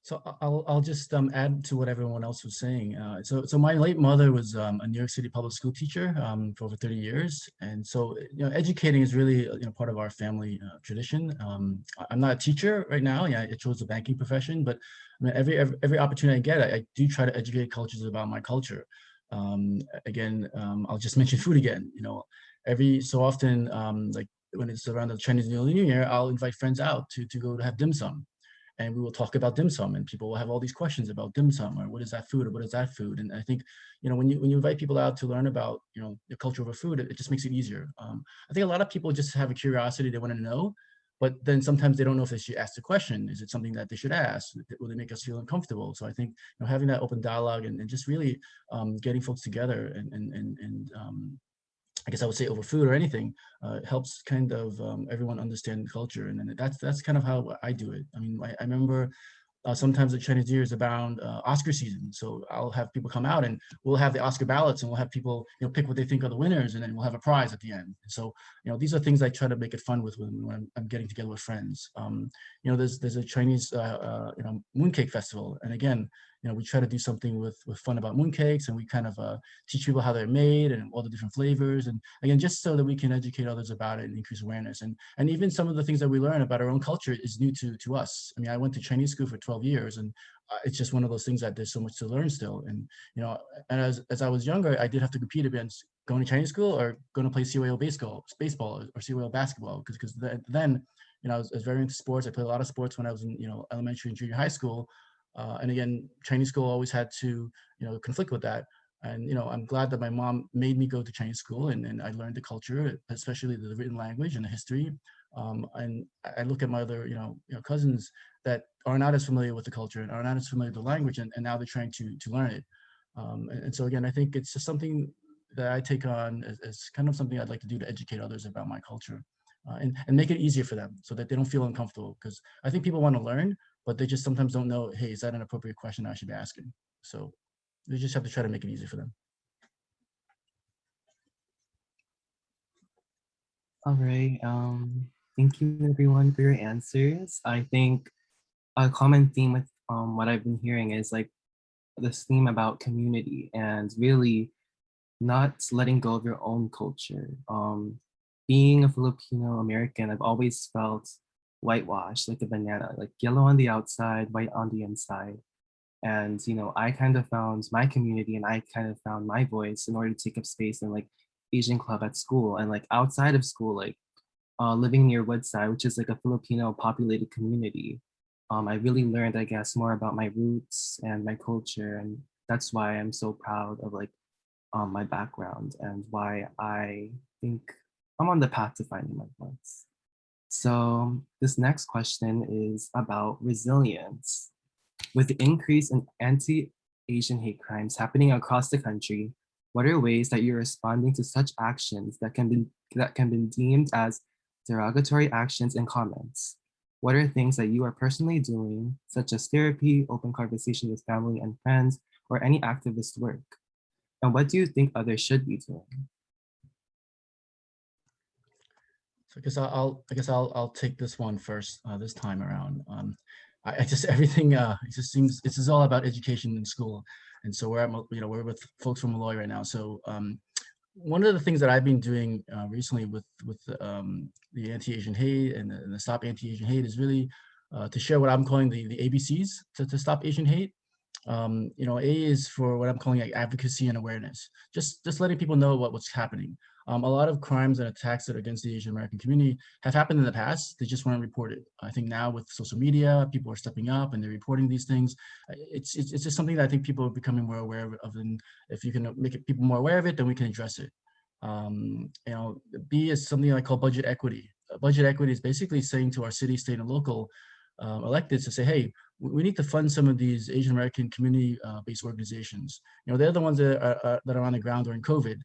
So I'll just add to what everyone else was saying. So my late mother was a New York City public school teacher for over 30 years, and so educating is really part of our family tradition. I'm not a teacher right now. Yeah, I chose the banking profession, but I mean, every opportunity I get, I do try to educate cultures about my culture. Again, I'll just mention food again. Every so often, like when it's around the Chinese New Year, I'll invite friends out to go to have dim sum. And we will talk about dim sum, and people will have all these questions about dim sum, or what is that food, or what is that food. And I think, when you invite people out to learn about, the culture of a food, it just makes it easier. I think a lot of people just have a curiosity, they want to know, but then sometimes they don't know if they should ask the question. Is it something that they should ask? Will they make us feel uncomfortable? So I think, having that open dialogue and just really getting folks together and I guess I would say over food or anything, helps kind of everyone understand the culture. And then that's kind of how I do it. I mean, I remember sometimes the Chinese New Year is around Oscar season. So I'll have people come out and we'll have the Oscar ballots, and we'll have people pick what they think are the winners, and then we'll have a prize at the end. So these are things I try to make it fun with when I'm getting together with friends. There's a Chinese mooncake festival, and again, we try to do something with fun about mooncakes, and we kind of teach people how they're made and all the different flavors. And again, just so that we can educate others about it and increase awareness. And even some of the things that we learn about our own culture is new to us. I mean, I went to Chinese school for 12 years, and it's just one of those things that there's so much to learn still. And, and as I was younger, I did have to compete against going to Chinese school or going to play CYO baseball or CYO basketball, because then, I was very into sports. I played a lot of sports when I was in, elementary and junior high school. And again, Chinese school always had to, conflict with that. And, I'm glad that my mom made me go to Chinese school, and I learned the culture, especially the written language and the history. And I look at my other, cousins that are not as familiar with the culture and are not as familiar with the language, and now they're trying to learn it. And so again, I think it's just something that I take on as kind of something I'd like to do to educate others about my culture, and make it easier for them so that they don't feel uncomfortable. Because I think people want to learn, but they just sometimes don't know, hey, is that an appropriate question I should be asking? So we just have to try to make it easy for them. All right. Thank you everyone for your answers. I think a common theme with what I've been hearing is like this theme about community and really not letting go of your own culture. Being a Filipino American, I've always felt whitewashed, like a banana, like yellow on the outside, white on the inside. And, I kind of found my community and I kind of found my voice in order to take up space in like Asian club at school, and like outside of school, like living near Woodside, which is like a Filipino populated community. I really learned, I guess, more about my roots and my culture. And that's why I'm so proud of like my background and why I think I'm on the path to finding my voice. So this next question is about resilience. With the increase in anti-Asian hate crimes happening across the country, what are ways that you're responding to such actions that can be deemed as derogatory actions and comments? What are things that you are personally doing, such as therapy, open conversation with family and friends, or any activist work? And what do you think others should be doing? So I guess I'll take this one first this time around. I just everything it just seems this is all about education in school, and so we're with folks from Molloy right now. So one of the things that I've been doing recently with the anti-Asian hate and the Stop Anti-Asian Hate is really to share what I'm calling the ABCs to stop Asian hate. A is for what I'm calling like advocacy and awareness, just letting people know what's happening. A lot of crimes and attacks that are against the Asian American community have happened in the past. They just weren't reported. I think now with social media, people are stepping up and they're reporting these things. It's just something that I think people are becoming more aware of. And if you can make people more aware of it, then we can address it. B is something I call budget equity. Budget equity is basically saying to our city, state, and local electeds to say, hey, we need to fund some of these Asian American community-based organizations. They're the ones that are on the ground during COVID,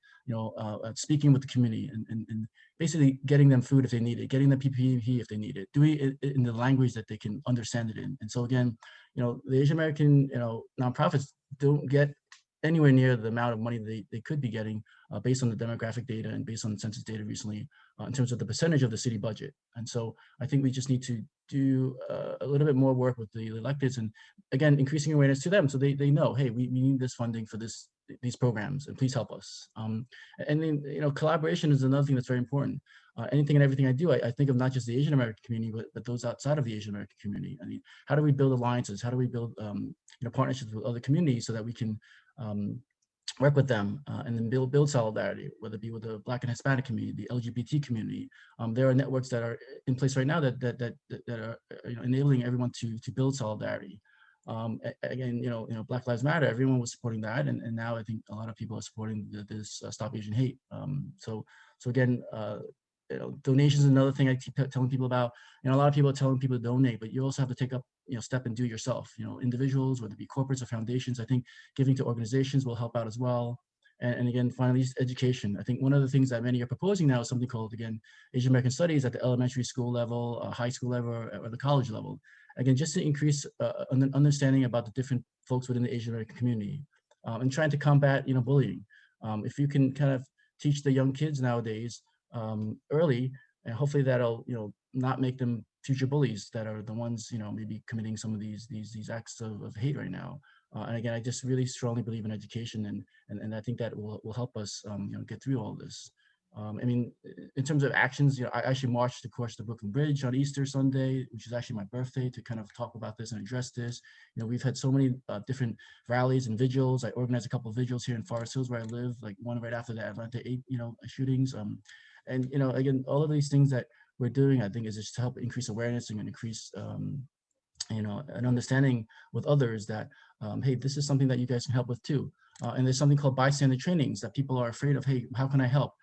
speaking with the community and basically getting them food if they need it, getting them PPE if they need it, doing it in the language that they can understand it in. And so again, the Asian American, nonprofits don't get anywhere near the amount of money they could be getting based on the demographic data and based on the census data recently in terms of the percentage of the city budget. And so I think we just need to do a little bit more work with the electeds and again, increasing awareness to them so they know, hey, we need this funding for these programs and please help us. And then, collaboration is another thing that's very important. Anything and everything I do, I think of not just the Asian American community, but those outside of the Asian American community. I mean, how do we build alliances? How do we build partnerships with other communities so that we can work with them and then build solidarity, whether it be with the Black and Hispanic community, the LGBT community. There are networks that are in place right now that are enabling everyone to build solidarity. Again, Black Lives Matter, everyone was supporting that, and now I think a lot of people are supporting this Stop Asian Hate. So again, donations is another thing I keep telling people about. A lot of people are telling people to donate, but you also have to take up, step and do yourself. Individuals, whether it be corporates or foundations, I think giving to organizations will help out as well. And again, finally, education. I think one of the things that many are proposing now is something called, again, Asian American Studies at the elementary school level, high school level, or the college level. Again, just to increase an understanding about the different folks within the Asian American community and trying to combat, bullying. If you can kind of teach the young kids nowadays early, and hopefully that'll, not make them future bullies that are the ones, maybe committing some of these acts of hate right now. And again, I just really strongly believe in education, and I think that will help us get through all this. I mean, in terms of actions, I actually marched across the Brooklyn Bridge on Easter Sunday, which is actually my birthday, to kind of talk about this and address this. We've had so many different rallies and vigils. I organized a couple of vigils here in Forest Hills where I live, like one right after the Atlanta 8, shootings. And again, all of these things that we're doing, I think, is just to help increase awareness and increase an understanding with others that, hey, this is something that you guys can help with too. And there's something called bystander trainings that people are afraid of. Hey, how can I help?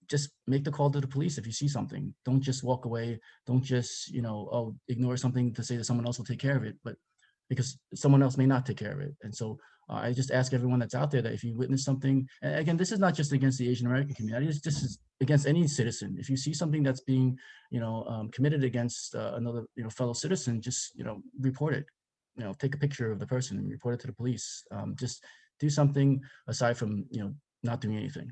Just make the call to the police if you see something. Don't just walk away. Don't just, ignore something to say that someone else will take care of it, but because someone else may not take care of it. And so I just ask everyone that's out there that if you witness something, and again, this is not just against the Asian American community, it's just against any citizen. If you see something that's being, committed against another, fellow citizen, just, report it. Take a picture of the person and report it to the police. Just do something aside from, not doing anything.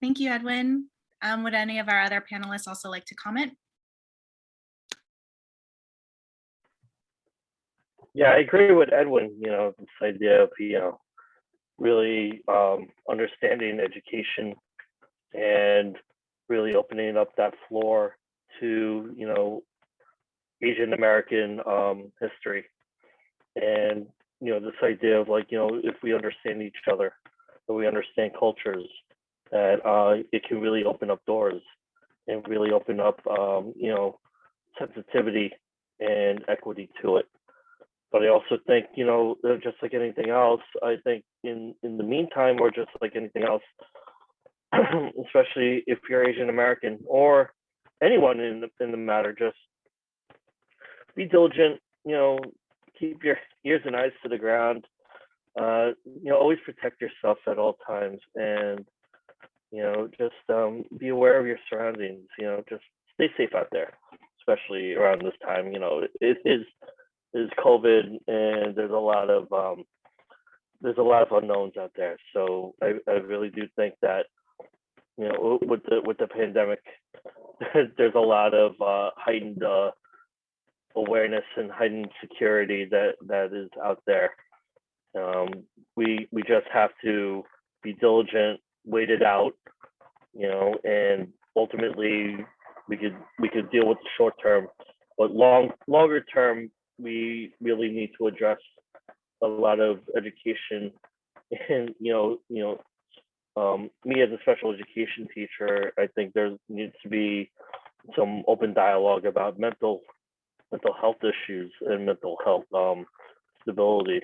Thank you, Edwin. Would any of our other panelists also like to comment? Yeah, I agree with Edwin, this idea of, really understanding education and really opening up that floor to, Asian American history. And, this idea of like, if we understand each other, if we understand cultures, that it can really open up doors and really open up, sensitivity and equity to it. But I also think, just like anything else, I think in the meantime, or just like anything else, especially if you're Asian American or anyone in the matter, just be diligent, keep your ears and eyes to the ground, always protect yourself at all times, and just be aware of your surroundings. Just stay safe out there, especially around this time. It is COVID, and there's a lot of unknowns out there. So I really do think that with the pandemic, there's a lot of heightened awareness and heightened security that is out there. We just have to be diligent, wait it out, and ultimately we could deal with the short term, but longer term, we really need to address a lot of education. And me as a special education teacher, I think there needs to be some open dialogue about mental health issues and mental health stability,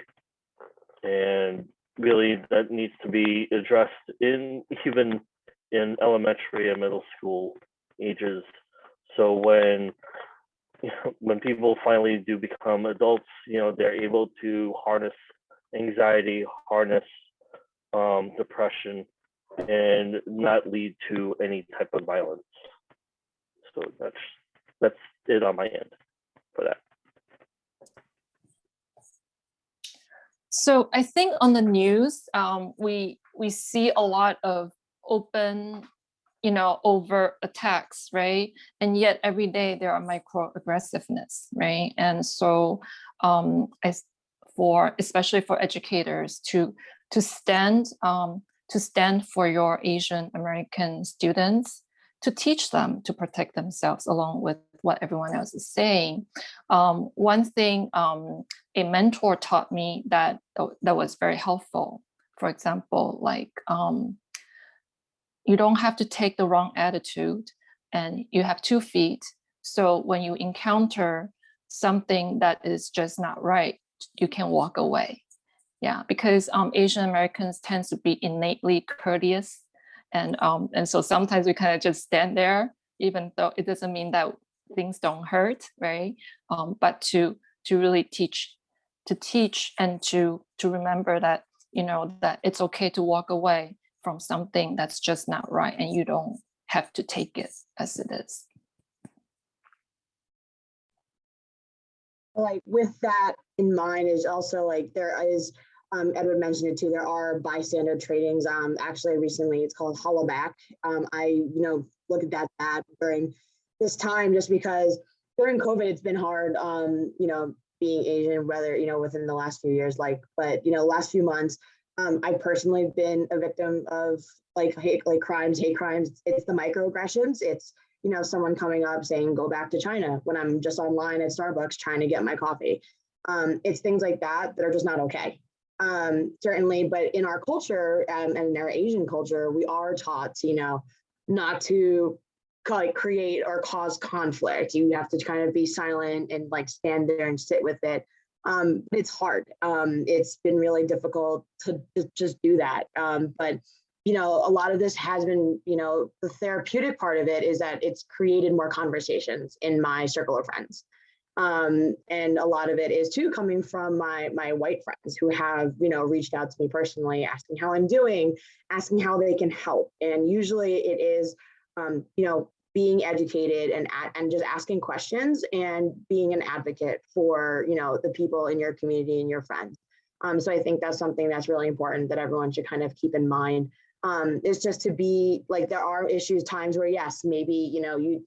and really that needs to be addressed even in elementary and middle school ages. So when people finally do become adults, they're able to harness anxiety, harness depression, and not lead to any type of violence. So that's it on my end for that. So I think on the news, we see a lot of open, overt attacks, right? And yet every day there are microaggressiveness, right? And so, especially for educators to stand for your Asian American students, to teach them to protect themselves along with what everyone else is saying. One thing a mentor taught me that was very helpful, for example, like you don't have to take the wrong attitude, and you have 2 feet. So when you encounter something that is just not right, you can walk away. Yeah, because Asian Americans tend to be innately courteous. And so sometimes we kind of just stand there, even though it doesn't mean that things don't hurt, right? But to really teach and to remember that, that it's okay to walk away from something that's just not right, and you don't have to take it as it is. Like with that in mind is also like there is Edwin mentioned it too. There are bystander trainings. Actually, recently it's called Hollaback. I look at that during this time just because during COVID it's been hard. Being Asian, whether within the last few years, but last few months, I've personally been a victim of hate crimes. It's the microaggressions. It's someone coming up saying go back to China when I'm just online at Starbucks trying to get my coffee. It's things like that are just not okay. Certainly, but in our culture and in our Asian culture, we are taught, not to create or cause conflict. You have to kind of be silent and stand there and sit with it. It's hard. It's been really difficult to just do that. But a lot of this has been, the therapeutic part of it is that it's created more conversations in my circle of friends. And a lot of it is too coming from my white friends who have, reached out to me personally, asking how I'm doing, asking how they can help. And usually it is, being educated and just asking questions and being an advocate for, the people in your community and your friends. So I think that's something that's really important that everyone should kind of keep in mind. Is just to be there are times where yes, maybe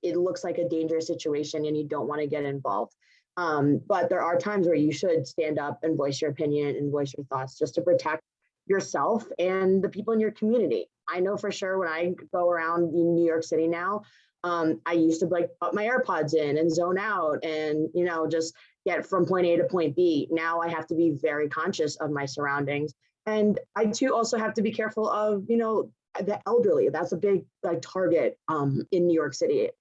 it looks like a dangerous situation and you don't want to get involved, but there are times where you should stand up and voice your opinion and voice your thoughts just to protect yourself and the people in your community. I know for sure when I go around in New York City now, I used to put my AirPods in and zone out and just get from point A to point B. Now I have to be very conscious of my surroundings. And I too also have to be careful of, the elderly. That's a big target in New York City.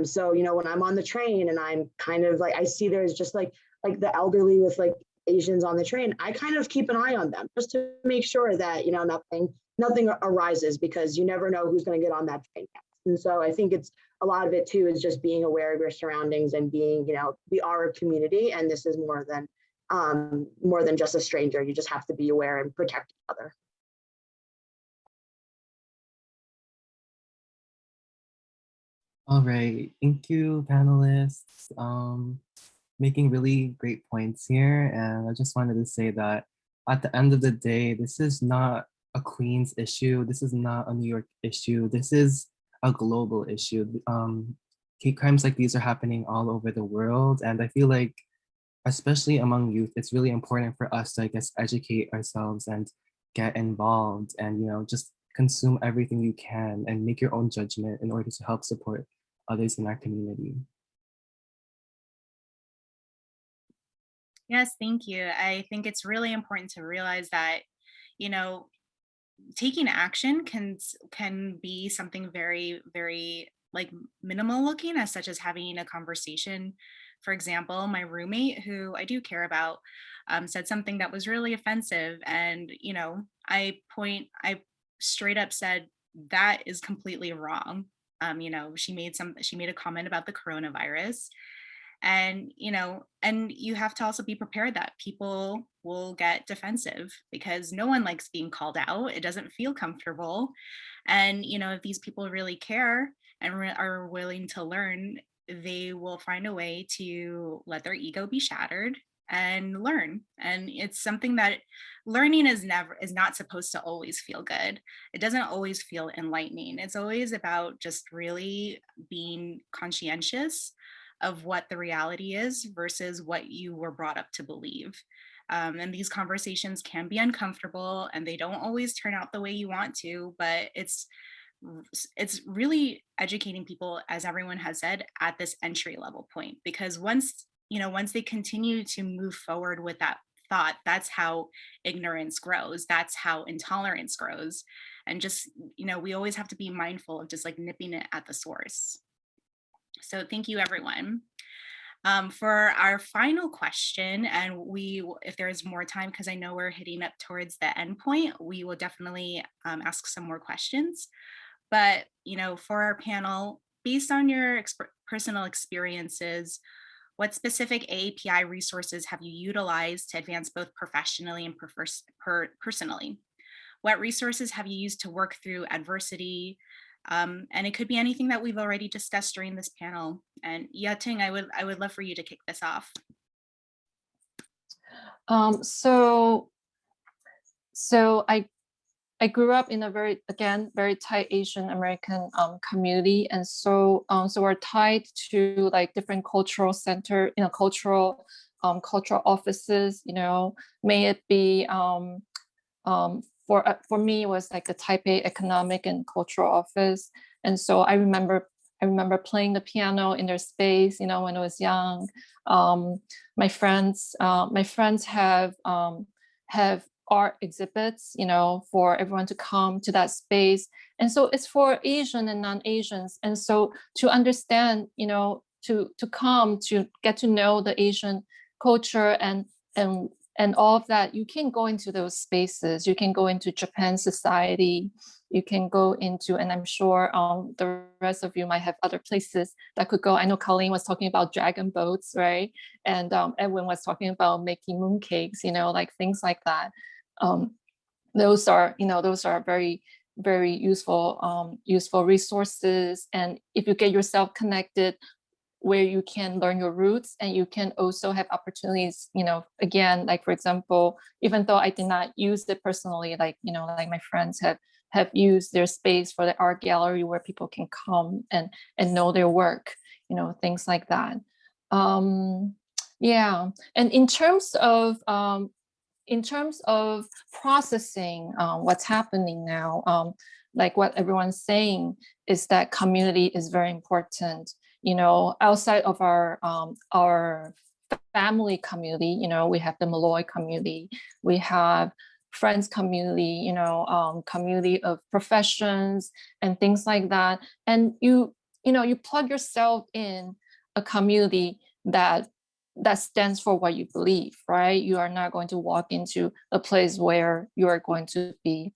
So, when I'm on the train and I'm kind of I see there's just the elderly with Asians on the train, I kind of keep an eye on them just to make sure that, nothing arises because you never know who's going to get on that train next. And so I think it's a lot of it too is just being aware of your surroundings and being, we are a community and this is more than just a stranger. You just have to be aware and protect each other. All right, thank you, panelists. Making really great points here. And I just wanted to say that at the end of the day, this is not a Queens issue. This is not a New York issue. This is a global issue. Hate crimes like these are happening all over the world. And I feel like, especially among youth, it's really important for us to, educate ourselves and get involved and, just consume everything you can and make your own judgment in order to help support others in our community. Yes, thank you. I think it's really important to realize that, taking action can be something very, very minimal looking, as such as having a conversation. For example, my roommate, who I do care about, said something that was really offensive, and I straight up said that is completely wrong. She made a comment about the coronavirus, and and you have to also be prepared that people will get defensive because no one likes being called out. It doesn't feel comfortable, and if these people really care and are willing to learn, they will find a way to let their ego be shattered and learn. And it's something that learning is not supposed to always feel good. It doesn't always feel enlightening. It's always about just really being conscientious of what the reality is versus what you were brought up to believe. And these conversations can be uncomfortable and they don't always turn out the way you want to, but it's really educating people, as everyone has said, at this entry level point, because once they continue to move forward with that thought, that's how ignorance grows, that's how intolerance grows. And just we always have to be mindful of just nipping it at the source. So thank you, everyone. For our final question, and if there is more time, because I know we're hitting up towards the end point, we will definitely ask some more questions. But for our panel, based on your personal experiences, what specific AAPI resources have you utilized to advance both professionally and personally? What resources have you used to work through adversity? And it could be anything that we've already discussed during this panel. And Ya-Ting, I would love for you to kick this off. So So I grew up in a very tight Asian American community, and so we're tied to like different cultural center, cultural offices. May it be for me it was like the Taipei Economic and Cultural Office, and so I remember playing the piano in their space. When I was young, my friends have art exhibits, for everyone to come to that space. And so it's for Asian and non-Asians. And so to understand, to come to get to know the Asian culture and all of that, you can go into those spaces. You can go into Japan Society. You can go into, and I'm sure the rest of you might have other places that could go. I know Colleen was talking about dragon boats, right? And Edwin was talking about making mooncakes, like things like that. Those are very, very useful resources. And if you get yourself connected where you can learn your roots, and you can also have opportunities, again, like for example, even though I did not use it personally, like my friends have used their space for the art gallery where people can come and know their work, things like that. Yeah, and in terms of processing what's happening now, like what everyone's saying is that community is very important. Outside of our family community, we have the Molloy community, we have friends community, community of professions and things like that. And you plug yourself in a community that stands for what you believe, right? You are not going to walk into a place where you are going to be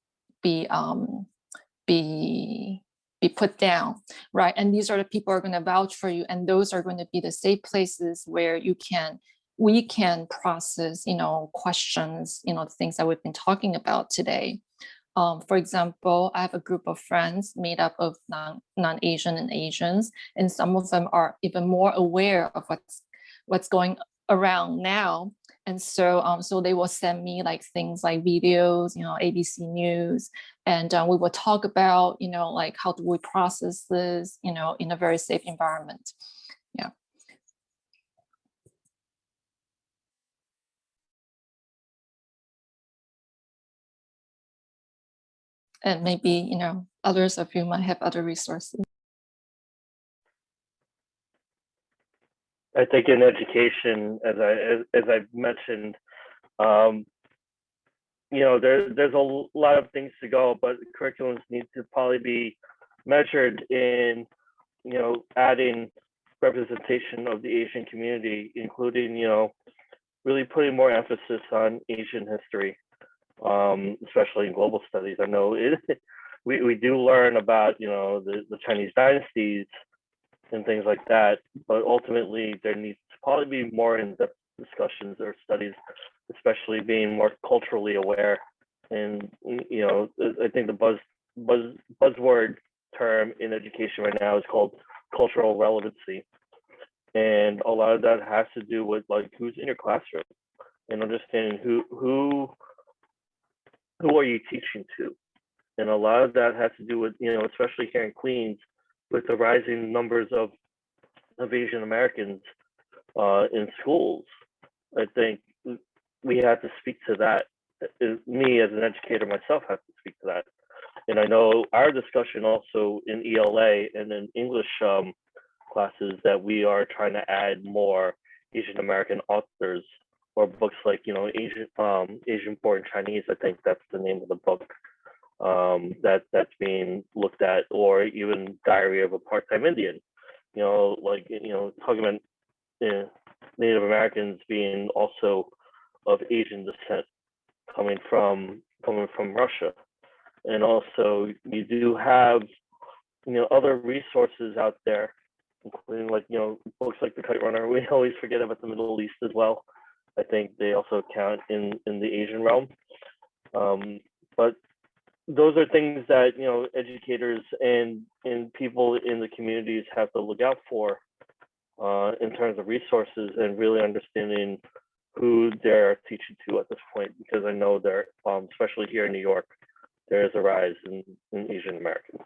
put down, right? And these are the people who are going to vouch for you, and those are going to be the safe places where we can process, questions, the things that we've been talking about today. For example, I have a group of friends made up of non-Asian and Asians, and some of them are even more aware of what's going around now. And so they will send me like things like videos, ABC News, and we will talk about, like how do we process this, in a very safe environment. Yeah. And maybe, others of you might have other resources. I think in education, as I mentioned, there's a lot of things to go, but curriculums need to probably be measured in, adding representation of the Asian community, including, really putting more emphasis on Asian history, especially in global studies. I know we do learn about, the Chinese dynasties and things like that, but ultimately there needs to probably be more in-depth discussions or studies, especially being more culturally aware. And I think the buzzword term in education right now is called cultural relevancy, and a lot of that has to do with like who's in your classroom and understanding who are you teaching to, and a lot of that has to do with, especially here in Queens, with the rising numbers of Asian Americans in schools. I think we have to speak to that. Me as an educator myself have to speak to that. And I know our discussion also in ELA and in English classes that we are trying to add more Asian American authors or books like, Asian Born Chinese. I think that's the name of the book that's being looked at, or even Diary of a Part-Time Indian. Talking about Native Americans being also of Asian descent, coming from Russia. And also you do have, other resources out there, including like, books like The Kite Runner. We always forget about the Middle East as well. I think they also count in the Asian realm. But those are things that, educators and people in the communities have to look out for in terms of resources and really understanding who they're teaching to at this point, because I know there, especially here in New York, there is a rise in Asian Americans.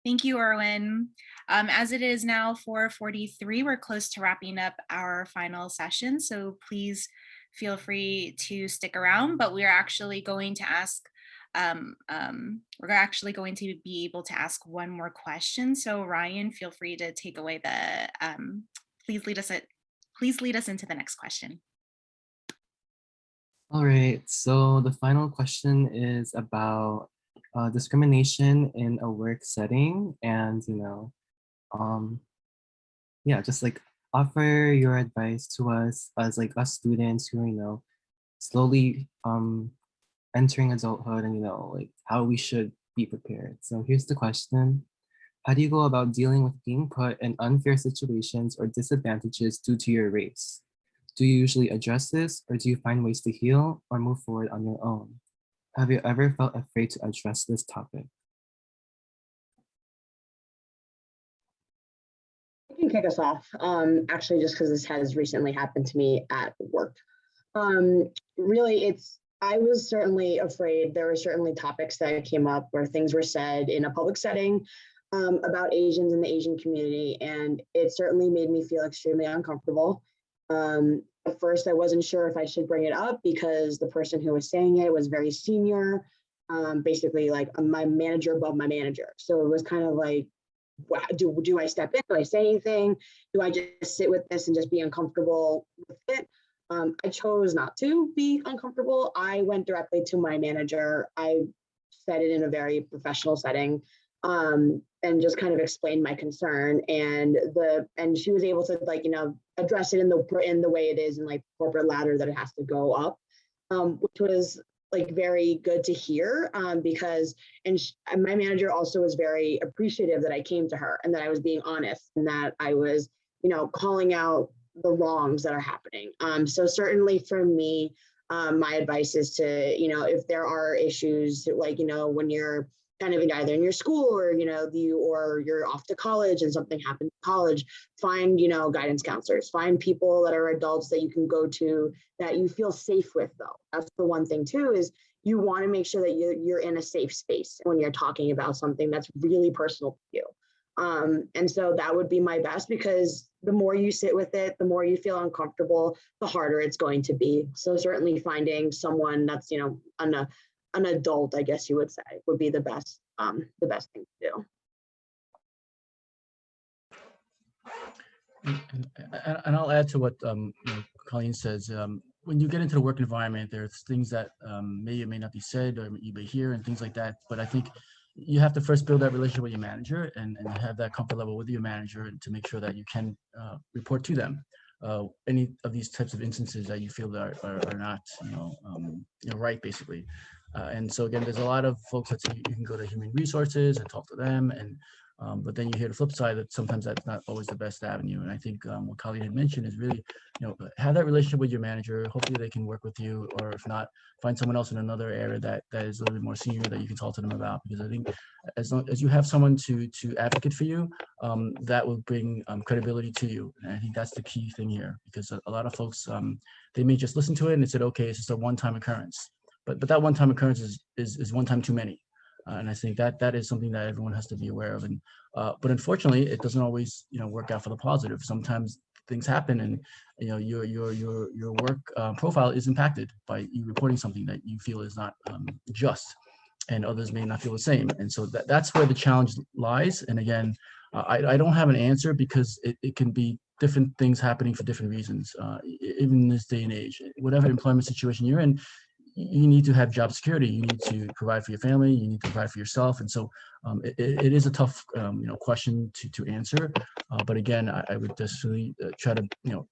Thank you, Erwin. As it is now 4:43, we're close to wrapping up our final session, so please feel free to stick around, but we're actually going to ask, we're actually going to be able to ask one more question. So Ryan, feel free to take away the, please lead us into the next question. All right, so the final question is about discrimination in a work setting, and yeah, just like offer your advice to us as like us students who are slowly entering adulthood, and like how we should be prepared. So here's the question: how do you go about dealing with being put in unfair situations or disadvantages due to your race? Do you usually address this, or do you find ways to heal or move forward on your own? Have you ever felt afraid to address this topic? I can kick us off, actually, just because this has recently happened to me at work. Really, I was certainly afraid. There were certainly topics that came up where things were said in a public setting about Asians in the Asian community, and it certainly made me feel extremely uncomfortable. At first, I wasn't sure if I should bring it up because the person who was saying it was very senior, basically like my manager above my manager. So it was kind of like, do I step in? Do I say anything? Do I just sit with this and just be uncomfortable with it? I chose not to be uncomfortable. I went directly to my manager. I said it in a very professional setting, and just kind of explained my concern. And she was able to address it in the way it is in like corporate ladder that it has to go up, which was like very good to hear, because my manager also was very appreciative that I came to her and that I was being honest and that I was calling out the wrongs that are happening. So certainly for me, my advice is to if there are issues like when you're kind of either in your school or you're off to college and something happened in college, find guidance counselors, find people that are adults that you can go to that you feel safe with. Though that's the one thing too, is you want to make sure that you're in a safe space when you're talking about something that's really personal to you. And so that would be my best, because the more you sit with it, the more you feel uncomfortable, the harder it's going to be. So certainly finding someone that's an adult, I guess you would say, would be the best thing to do. And I'll add to what Colleen says. When you get into the work environment, there's things that may or may not be said, or you may hear, and things like that. But I think you have to first build that relationship with your manager and have that comfort level with your manager to make sure that you can report to them any of these types of instances that you feel that are not right, basically. And so again, there's a lot of folks that say you can go to human resources and talk to them, and but then you hear the flip side that sometimes that's not always the best avenue. And I think what Colleen had mentioned is really, have that relationship with your manager. Hopefully they can work with you, or if not, find someone else in another area that is a little bit more senior that you can talk to them about. Because I think as long as you have someone to advocate for you, that will bring credibility to you. And I think that's the key thing here, because a lot of folks, they may just listen to it and they said, okay, it's just a one-time occurrence. But that one-time occurrence is one time too many. And I think that is something that everyone has to be aware of. And but unfortunately, it doesn't always work out for the positive. Sometimes things happen, and your work profile is impacted by you reporting something that you feel is not just, and others may not feel the same. And so that's where the challenge lies. And again, I don't have an answer, because it can be different things happening for different reasons. Even in this day and age, whatever employment situation you're in, you need to have job security. You need to provide for your family. You need to provide for yourself. And so it is a tough, question to answer. But again, I would just really try to,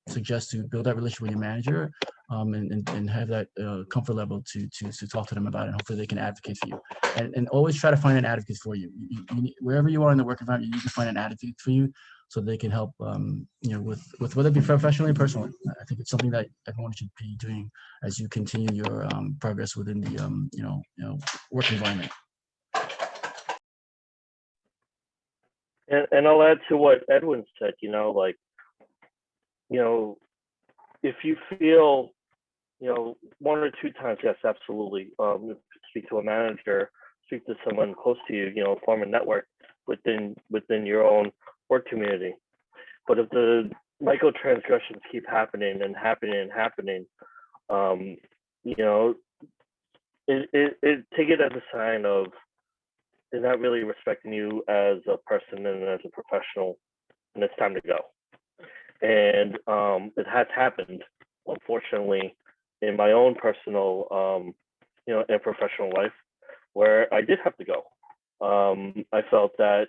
suggest to build that relationship with your manager, and have that comfort level to talk to them about it. And hopefully they can advocate for you. And always try to find an advocate for you. Wherever you are in the work environment, you need to find an advocate for you, so they can help, with whether it be professionally or personally. I think it's something that everyone should be doing as you continue your progress within the, work environment. And I'll add to what Edwin said, like, if you feel, one or two times, yes, absolutely. Speak to a manager, speak to someone close to you, form a network within your own work community. But if the micro transgressions keep happening and happening and happening, take it as a sign of they're not really respecting you as a person and as a professional, and it's time to go. And it has happened, unfortunately, in my own personal, and professional life, where I did have to go. I felt that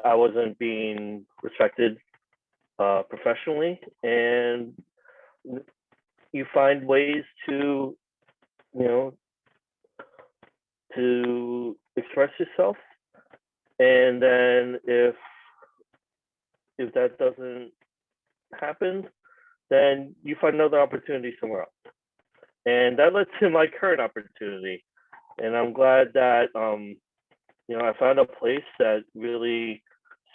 I wasn't being respected professionally, and you find ways to, to express yourself, and then if that doesn't happen, then you find another opportunity somewhere else. And that led to my current opportunity. And I'm glad that, I found a place that really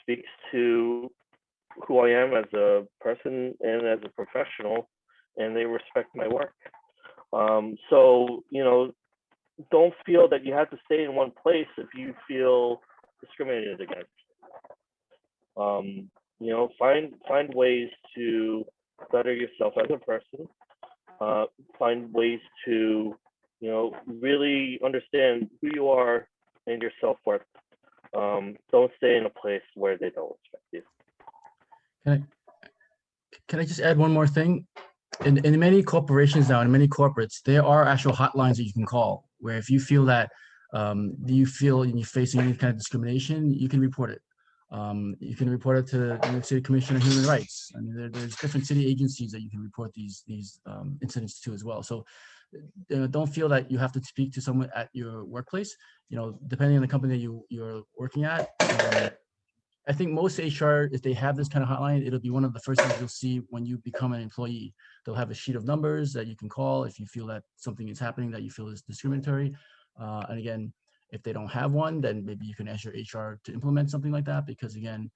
speaks to who I am as a person and as a professional, and they respect my work. So, don't feel that you have to stay in one place if you feel discriminated against. Find ways to better yourself as a person. Find ways to, really understand who you are and your self-worth. Don't stay in a place where they don't respect you. Can I just add one more thing? In many corporations now, in many corporates, there are actual hotlines that you can call, where if you feel that you're facing any kind of discrimination, you can report it. You can report it to the New York City Commission on Human Rights. I mean, there's different city agencies that you can report these incidents to as well. So don't feel that you have to speak to someone at your workplace. Depending on the company that you're working at. I think most HR, if they have this kind of hotline, it'll be one of the first things you'll see when you become an employee. They'll have a sheet of numbers that you can call if you feel that something is happening that you feel is discriminatory. And again, if they don't have one, then maybe you can ask your HR to implement something like that, because again,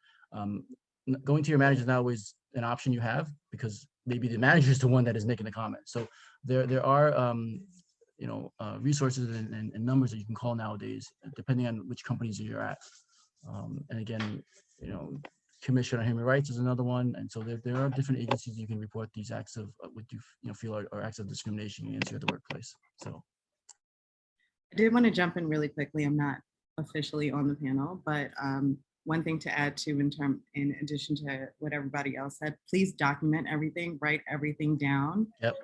going to your manager is not always an option you have, because maybe the manager is the one that is making the comment. So there are resources and numbers that you can call nowadays, depending on which companies you're at. And again, Commission on Human Rights is another one. And so there are different agencies you can report these acts of what you feel are acts of discrimination against you at the workplace. So I did want to jump in really quickly. I'm not officially on the panel, but one thing to add to in addition to what everybody else said, please document everything, write everything down. Yep.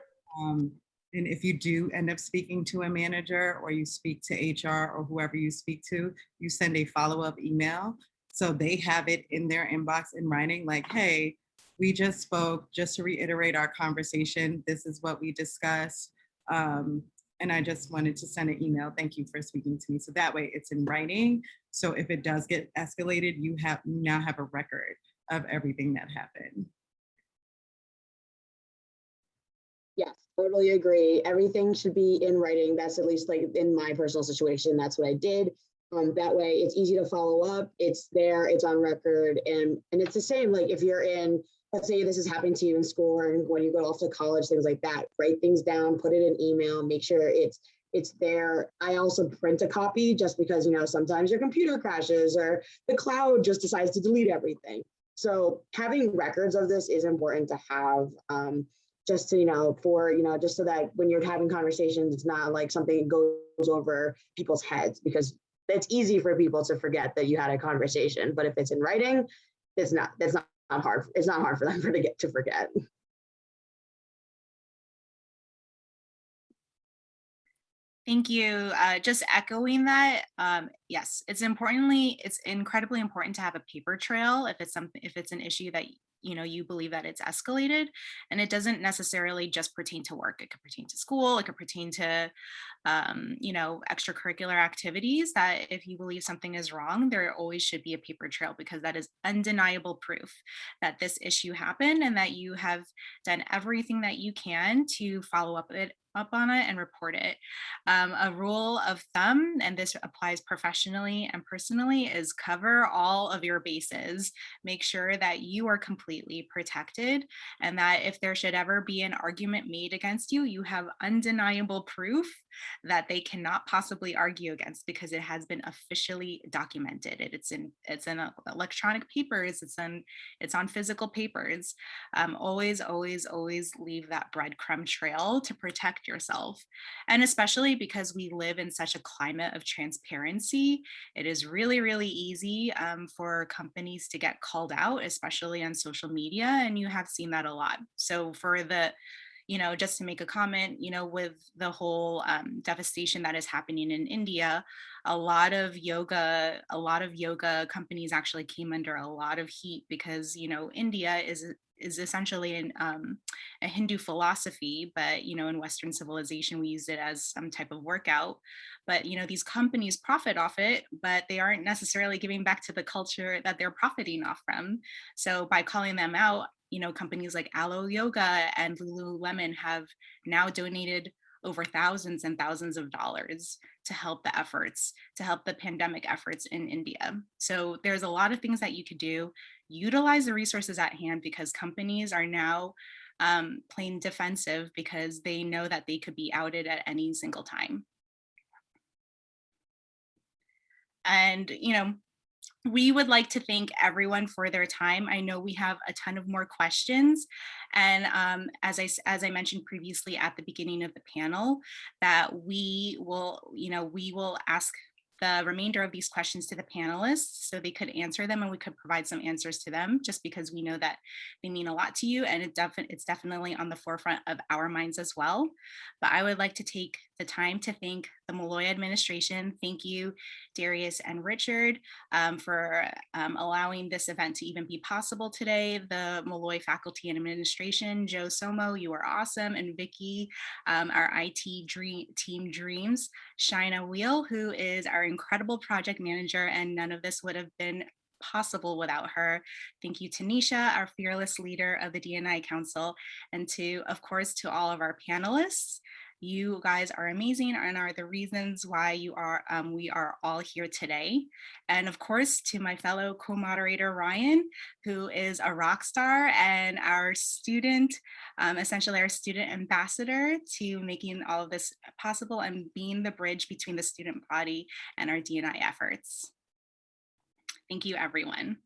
And if you do end up speaking to a manager, or you speak to HR or whoever you speak to, you send a follow-up email. So they have it in their inbox in writing, like, hey, we just spoke, just to reiterate our conversation. This is what we discussed. And I just wanted to send an email. Thank you for speaking to me. So that way it's in writing. So if it does get escalated, you now have a record of everything that happened. Yes, totally agree. Everything should be in writing. That's at least like in my personal situation, that's what I did. That way it's easy to follow up. It's there, it's on record. And it's the same, like if you're in, let's say this is happening to you in school or when you go off to college, things like that, write things down, put it in email, make sure it's there. I also print a copy just because, sometimes your computer crashes or the cloud just decides to delete everything. So having records of this is important to have. Just to, just so that when you're having conversations, it's not like something goes over people's heads, because it's easy for people to forget that you had a conversation. But if it's in writing, that's not hard. It's not hard for them to forget. Thank you. Just echoing that, yes, it's incredibly important to have a paper trail if it's an issue that you believe that it's escalated, and it doesn't necessarily just pertain to work. It could pertain to school. It could pertain to extracurricular activities. That if you believe something is wrong, there always should be a paper trail, because that is undeniable proof that this issue happened and that you have done everything that you can to follow up up on it and report it. A rule of thumb, and this applies professionally and personally, is cover all of your bases. Make sure that you are completely protected, and that if there should ever be an argument made against you, you have undeniable proof that they cannot possibly argue against, because it has been officially documented. It's in electronic papers, it's on physical papers. Always leave that breadcrumb trail to protect yourself. And especially because we live in such a climate of transparency, it is really easy for companies to get called out, especially on social media, and you have seen that a lot. So for the, just to make a comment, with the whole devastation that is happening in India, a lot of yoga companies actually came under a lot of heat, because India is essentially a Hindu philosophy, but in Western civilization we use it as some type of workout. But these companies profit off it, but they aren't necessarily giving back to the culture that they're profiting off from. So by calling them out, companies like Alo Yoga and Lululemon have now donated over thousands and thousands of dollars to help the pandemic efforts in India. So there's a lot of things that you could do. Utilize the resources at hand, because companies are now playing defensive because they know that they could be outed at any single time. And, we would like to thank everyone for their time. I know we have a ton of more questions. And as I mentioned previously at the beginning of the panel, that we will ask the remainder of these questions to the panelists so they could answer them, and we could provide some answers to them, just because we know that they mean a lot to you, and it's definitely on the forefront of our minds as well. But I would like to take the time to thank the Molloy administration. Thank you, Darius and Richard, for allowing this event to even be possible today. The Molloy faculty and administration, Joe Somo, you are awesome, and Vicky, our IT team dreams, Shina Wheel, who is our incredible project manager, and none of this would have been possible without her. Thank you, Tanisha, our fearless leader of the D&I Council, and of course, to all of our panelists. You guys are amazing and are the reasons why we are all here today. And of course, to my fellow co-moderator, Ryan, who is a rock star and our student, essentially our student ambassador to making all of this possible and being the bridge between the student body and our D&I efforts. Thank you, everyone.